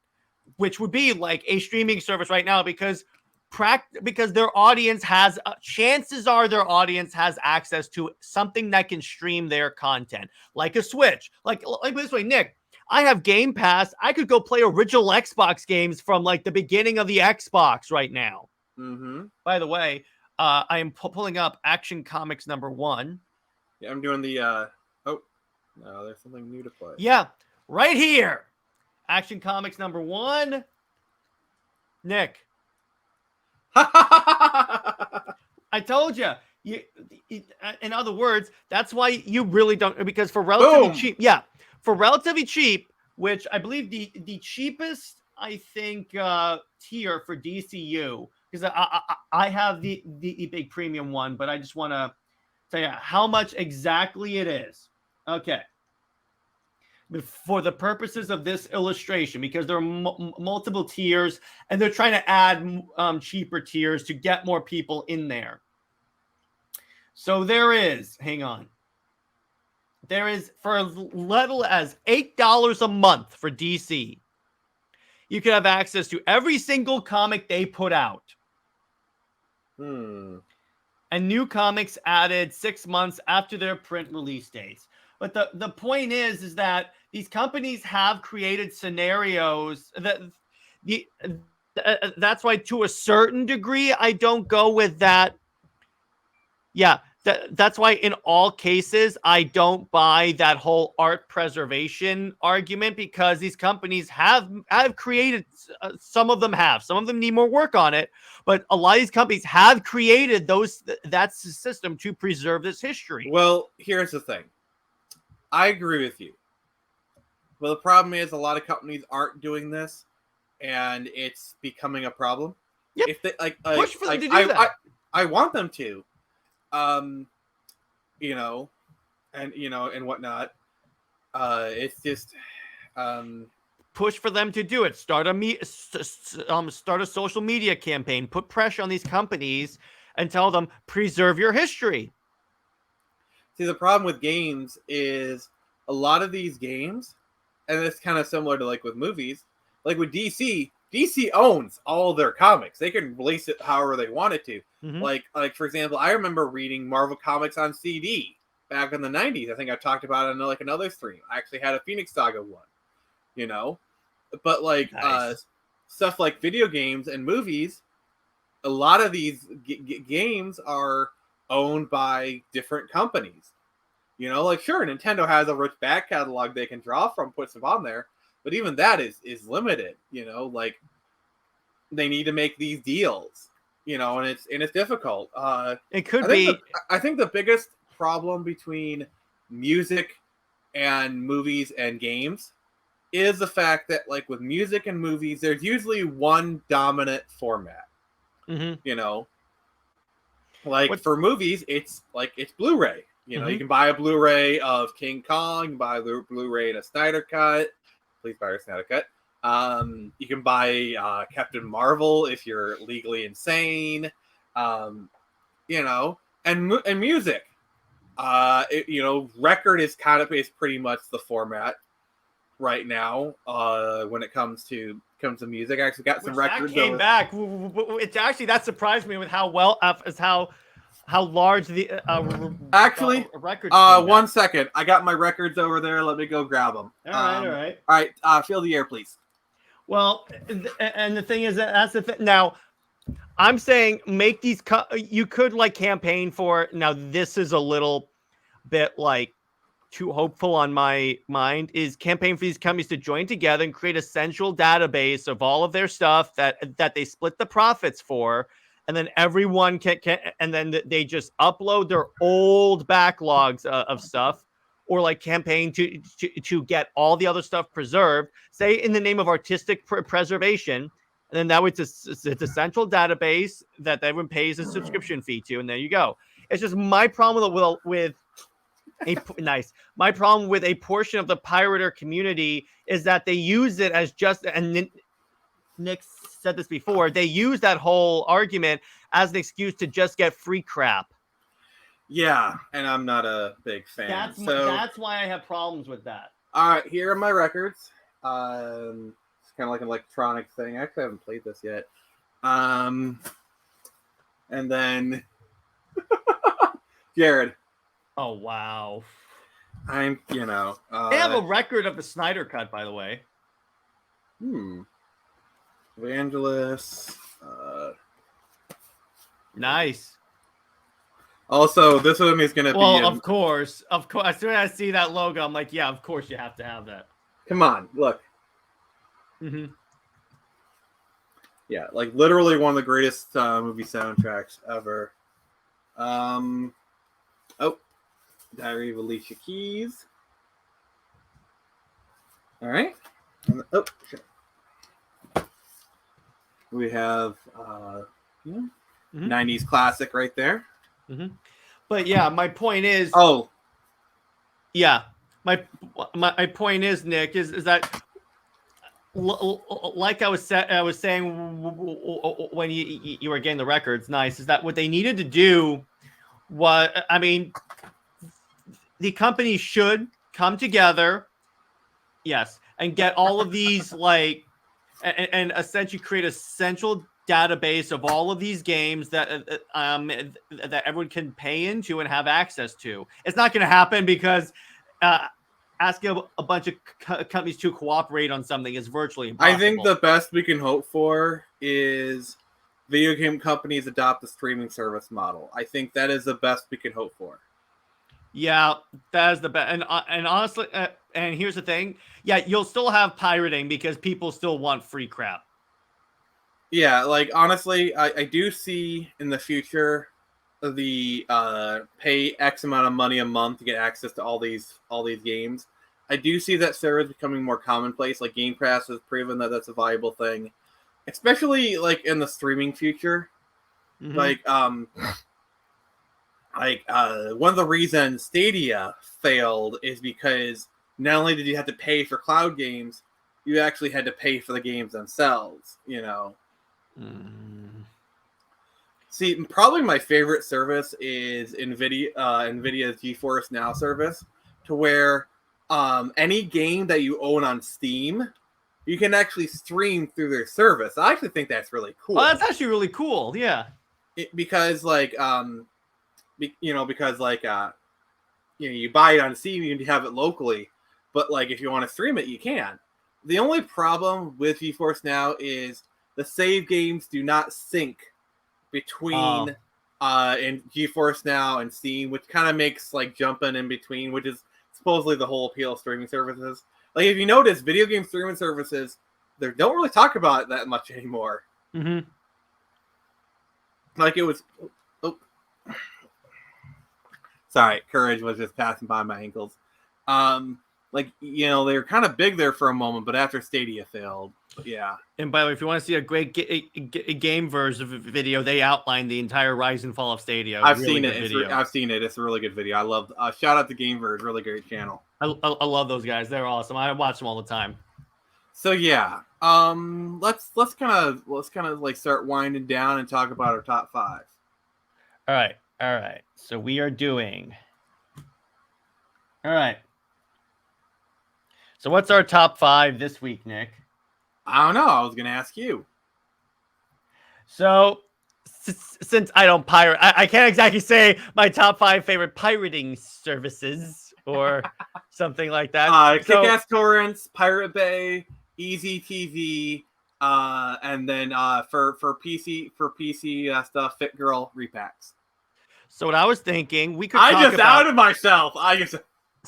which would be like a streaming service right now, because their audience has chances are their audience has access to something that can stream their content, like a Switch. Like this way, Nick, I have Game Pass. I could go play original Xbox games from like the beginning of the Xbox right now. Mm-hmm. By the way, I am pulling up Action Comics #1. Yeah, I'm doing the. Oh, no, there's something new to play. Yeah, right here. Action Comics #1. Nick. I told you. In other words, that's why you really don't, because for relatively cheap. Yeah, for relatively cheap, which I believe the cheapest, I think, tier for DCU, because I have the big premium one, but I just want to tell you how much exactly it is. Okay. For the purposes of this illustration, because there are multiple tiers, and they're trying to add cheaper tiers to get more people in there. So there is, hang on. There is, for as little as $8 a month for DC, you can have access to every single comic they put out. And new comics added 6 months after their print release dates. But the point is that these companies have created scenarios that's why, to a certain degree, I don't go with that. Yeah, that's why in all cases, I don't buy that whole art preservation argument, because these companies have created, some of them need more work on it, but a lot of these companies have created that's the system to preserve this history. Well, here's the thing. I agree with you. But the problem is a lot of companies aren't doing this, and it's becoming a problem. Yep. If they push for them to do that. I want them to, and whatnot. It's just, push for them to do it. Start a social media campaign. Put pressure on these companies and tell them, preserve your history. See, the problem with games is a lot of these games, and it's kind of similar to like with movies, like with DC. DC owns all their comics. They can release it however they wanted to. Mhm. Like for example, I remember reading Marvel comics on CD back in the 90s. I think I've talked about it in like another stream. I actually had a Phoenix Saga one, you know. But like Nice. stuff like video games and movies, a lot of these games are owned by different companies. You know, like sure, Nintendo has a rich back catalog they can draw from, put stuff on there, but even that is limited. You know, like they need to make these deals. You know, and it's difficult. It could I think be. I think the biggest problem between music and movies and games is the fact that like with music and movies, there's usually one dominant format. Mhm. You know, like What- for movies, it's Blu-ray. You know, you can buy a Blu-ray of King Kong, you can buy a Blu-ray in a Snyder cut. Please buy a Snyder cut. You can buy Captain Marvel if you're legally insane. You know, and music. You know, record is pretty much the format right now. When it comes to music, I actually got some records. That came back. It's actually that surprised me with how well as how large the Actually, records. 1 second. I got my records over there. Let me go grab them. All right, all right. All right. Feel the air, please. Well, and the thing is that's the thing. Now, I'm saying make these. You could like campaign for. Now, this is a little bit like too hopeful on my mind. Is campaign for these companies to join together and create a central database of all of their stuff that they split the profits for. And then everyone can and then they just upload their old backlogs of stuff, or like campaign to get all the other stuff preserved, say in the name of artistic preservation. And then that way it's a central database that everyone pays a subscription fee to, and there you go. It's just my problem with my problem with a portion of the pirater community is that they use it as just, and Nick said this before, they use that whole argument as an excuse to just get free crap. Yeah, and I'm not a big fan. That's why I have problems with that. All right, here are my records. It's kind of like an electronic thing. I actually haven't played this yet. And then Jared. Oh wow. They have a record of the Snyder Cut, by the way. Evangelist. Nice. Also, this one is going to be... Of course. As soon as I see that logo, I'm like, yeah, of course you have to have that. Come on, look. Mm-hmm. Yeah, like literally one of the greatest movie soundtracks ever. Diary of Alicia Keys. All right. Shit. We have 90s classic right there. Mm-hmm. But yeah, my point is. Oh. Yeah, my point is, Nick, is that like I was saying when you were getting the records, nice, is that what they needed to do was, I mean, the company should come together, yes, and get all of these and essentially create a central database of all of these games that that everyone can pay into and have access to. It's not going to happen because asking a bunch of companies to cooperate on something is virtually impossible. I think the best we can hope for is video game companies adopt the streaming service model. I think that is the best we can hope for. Yeah, that is the best. And honestly, and here's the thing. Yeah, you'll still have pirating because people still want free crap. Yeah, like honestly, I do see in the future the pay X amount of money a month to get access to all these games. I do see that service becoming more commonplace. Like Game Pass has proven that that's a viable thing, especially like in the streaming future. Mm-hmm. One of the reasons Stadia failed is because not only did you have to pay for cloud games, you actually had to pay for the games themselves, you know. See, probably my favorite service is NVIDIA's GeForce Now service, to where any game that you own on Steam, you can actually stream through their service. I actually think that's really cool. Oh, that's actually really cool. Yeah. Because you buy it on Steam, you can have it locally, but like if you want to stream it, you can. The only problem with GeForce Now is the save games do not sync between in GeForce Now and Steam, which kind of makes like jumping in between, which is supposedly the whole appeal of streaming services. Like if you notice, video game streaming services, they don't really talk about it that much anymore. Mm-hmm. Like it was. Sorry, Courage was just passing by my ankles. They were kind of big there for a moment, but after Stadia failed, but yeah. And by the way, if you want to see a great game version of a video, they outline the entire rise and fall of Stadia. I've seen it. I've seen it. It's a really good video. I love. Shout out to Gameverse, really great channel. I love those guys. They're awesome. I watch them all the time. So yeah, let's kind of like start winding down and talk about our top 5. All right. So we are doing. All right. So what's our top 5 this week, Nick? I don't know. I was gonna ask you. So since I don't pirate, I can't exactly say my top 5 favorite pirating services or something like that. Kick-Ass Torrents, Pirate Bay, Easy TV, and then for PC stuff, Fit Girl repacks. So what I was thinking, we could. Outed myself.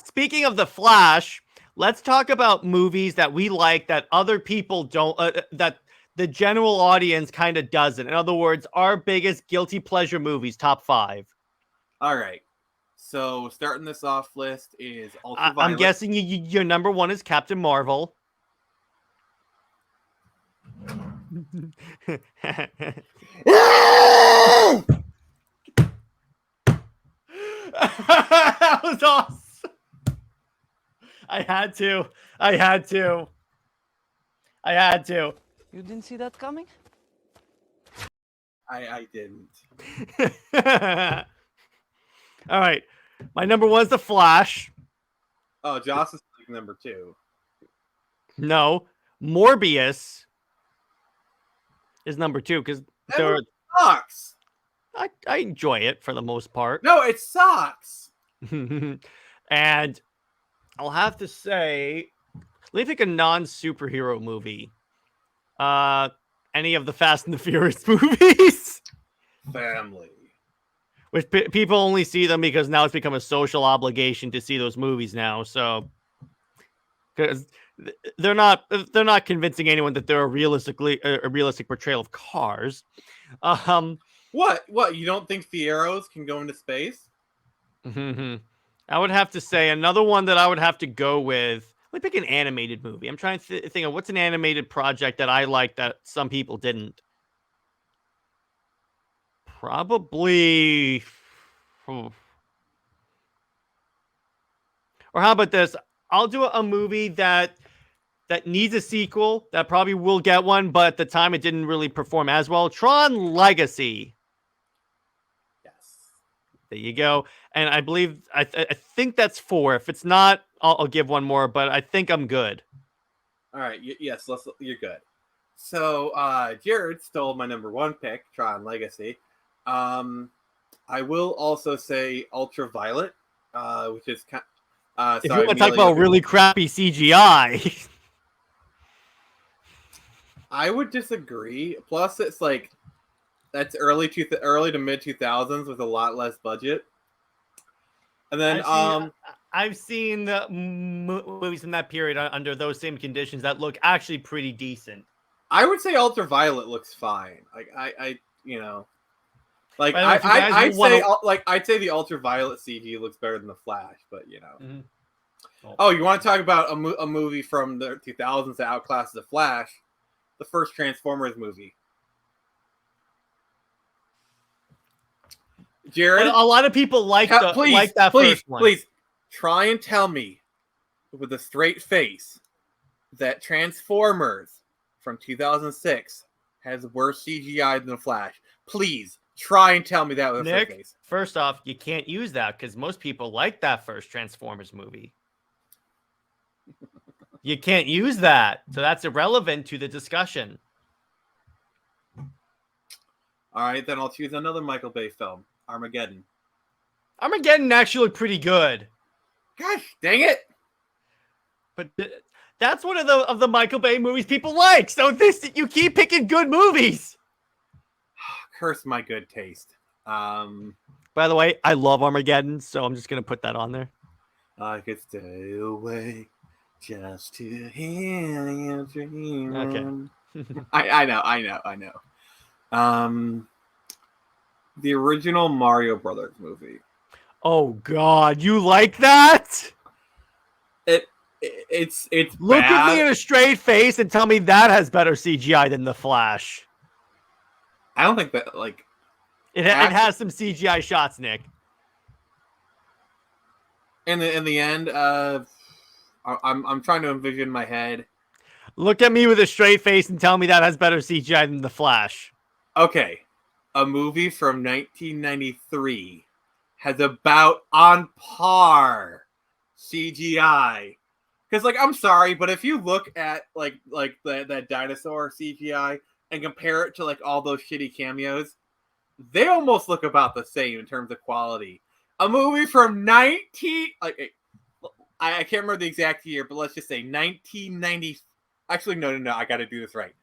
Speaking of the Flash, let's talk about movies that we like that other people don't. That the general audience kind of doesn't. In other words, our biggest guilty pleasure movies, top 5. All right. So starting this off list is Ultraviolet. I'm guessing your number 1 is Captain Marvel. That was awesome. I had to. You didn't see that coming? I didn't. All right. My number 1 is The Flash. Oh, Joss is like number 2. No. Morbius is number 2 because that sucks. I enjoy it for the most part. No, it sucks. And I'll have to say, let me pick a non-superhero movie. Any of the Fast and the Furious movies. Family. Which people only see them because now it's become a social obligation to see those movies now. So, because they're not convincing anyone that they're a realistic portrayal of cars. What? You don't think Fieros can go into space? I would have to say another one that I would have to go with. Let me pick an animated movie. I'm trying to think of what's an animated project that I like that some people didn't. Probably. Or how about this? I'll do a movie that needs a sequel, that probably will get one, but at the time it didn't really perform as well. Tron Legacy. Yes. There you go. And I believe, I think that's 4. If it's not, I'll give one more, but I think I'm good. All right. Yes, you're good. So Jared stole my number 1 pick, Tron Legacy. I will also say Ultraviolet, which is kind. If you want to talk about really crappy CGI, I would disagree. Plus, it's like that's early to mid 2000s with a lot less budget. And then I've seen the movies in that period under those same conditions that look actually pretty decent. I would say Ultraviolet looks fine. Like I'd say the Ultraviolet CG looks better than the Flash, but Mm-hmm. Oh, you want to talk about a movie from the 2000s that outclasses the Flash? The first Transformers movie. Jared, a lot of people like that first one. Please try and tell me with a straight face that Transformers from 2006 has worse CGI than the Flash. Please try and tell me that with a straight Nick, face. first off, you can't use that because most people like that first Transformers movie. You can't use that, so that's irrelevant to the discussion. All right, then I'll choose another Michael Bay film, Armageddon. Armageddon actually looked pretty good. Gosh, dang it! But that's one of the Michael Bay movies people like. So you keep picking good movies. Curse my good taste. By the way, I love Armageddon, so I'm just gonna put that on there. I could stay away just to hear you dream. Okay. I know. The original Mario Brothers movie. Oh God, you like that? It's Look bad. at me in a straight face and tell me that has better CGI than The Flash. I don't think that like It has some CGI shots, Nick. in the end. I'm trying to envision my head. Look at me with a straight face and tell me that has better CGI than The Flash. Okay, a movie from 1993 has about on par CGI. Because, like, I'm sorry, but if you look at like that dinosaur CGI and compare it to like all those shitty cameos, they almost look about the same in terms of quality. A movie from I can't remember the exact year, but let's just say 1990. Actually, no, I got to do this right.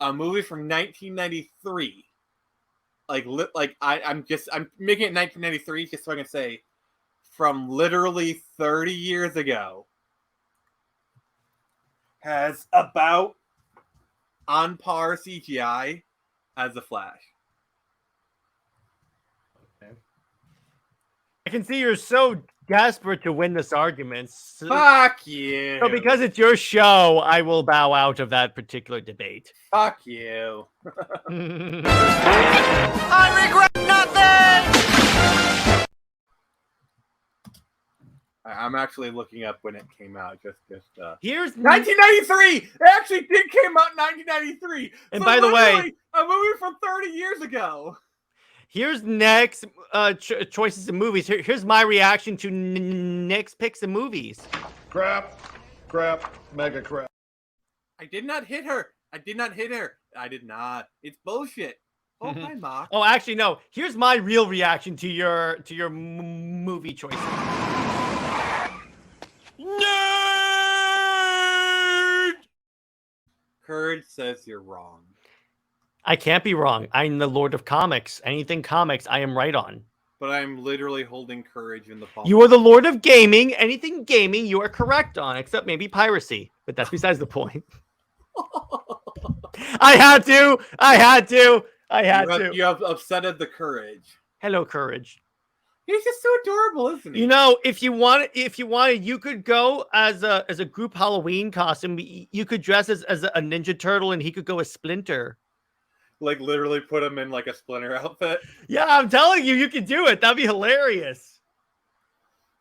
A movie from 1993. I'm making it 1993 just so I can say from literally 30 years ago has about on par CGI as The Flash. Okay. I can see you're so desperate to win this argument. Fuck you. So because it's your show, I will bow out of that particular debate. Fuck you. I regret nothing! I'm actually looking up when it came out. Here's 1993. It actually did came out in 1993. And So by the way, literally a movie from 30 years ago. here's Nick's choices of movies. Here's my reaction to Nick's picks of movies. Crap, mega crap. I did not hit her. I did not. It's bullshit. Oh, my Mark. Oh, actually, no. Here's my real reaction to your movie choices. Nerd! Courage says you're wrong. I can't be wrong. I'm the Lord of Comics. Anything comics, I am right on. But I'm literally holding courage in the palm. You are the Lord of Gaming. Anything gaming, you are correct on, except maybe piracy. But that's besides the point. I had to. You have upsetted the courage. Hello, Courage. He's just so adorable, isn't he? You know, if you wanted, you could go as a group Halloween costume. You could dress as a Ninja Turtle, and he could go as Splinter. Like literally put him in like a Splinter outfit. Yeah, I'm telling you, you could do it. That'd be hilarious.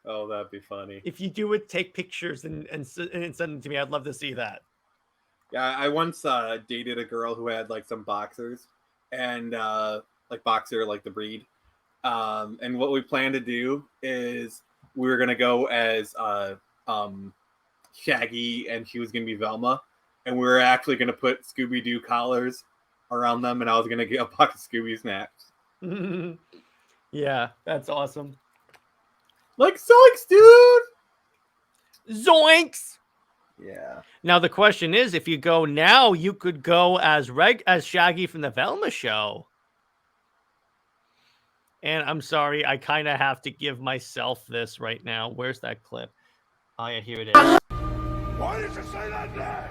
Oh, that'd be funny. If you do it, take pictures and send them to me. I'd love to see that. Yeah, I once dated a girl who had like some boxers and like boxer, like the breed. And what we planned to do is we were gonna go as Shaggy, and she was gonna be Velma, and we were actually gonna put Scooby-Doo collars around them, and I was gonna get a box of Scooby snacks. Yeah, that's awesome. Like Zoinks, dude. Zoinks. Yeah. Now the question is, if you go now, you could go as Shaggy from the Velma show. And I'm sorry, I kind of have to give myself this right now. Where's that clip? Oh yeah, here it is. Why did you say that name?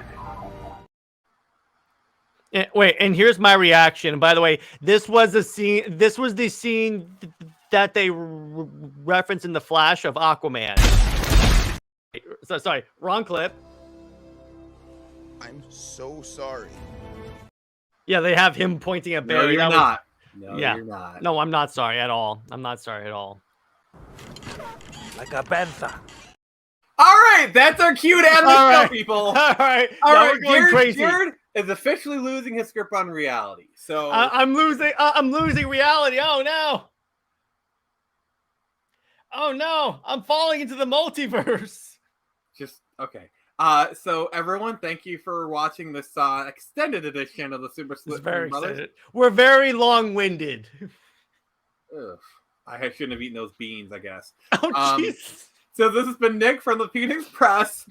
Wait, and here's my reaction. By the way, this was the scene. This was the scene that they referenced in the Flash of Aquaman. So sorry, wrong clip. I'm so sorry. Yeah, they have him pointing at Barry. No, you're not. No, yeah. you're not. No, I'm not sorry at all. I'm not sorry at all. Like a panther. All right, that's our cue to end the show, people. All right. All Now right, we're going crazy. is officially losing his grip on reality. So I'm losing reality. Oh no. Oh no, I'm falling into the multiverse. just okay. So everyone, thank you for watching this extended edition of the Super It's Split very Brothers. excited. We're very long-winded. Ugh, I shouldn't have eaten those beans, I guess. Oh jeez. So this has been Nick from the Phoenix Press,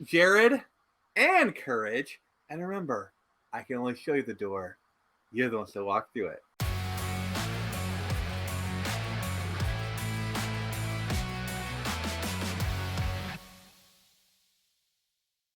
Jared, and Courage. And remember, I can only show you the door. You're the ones that walk through it.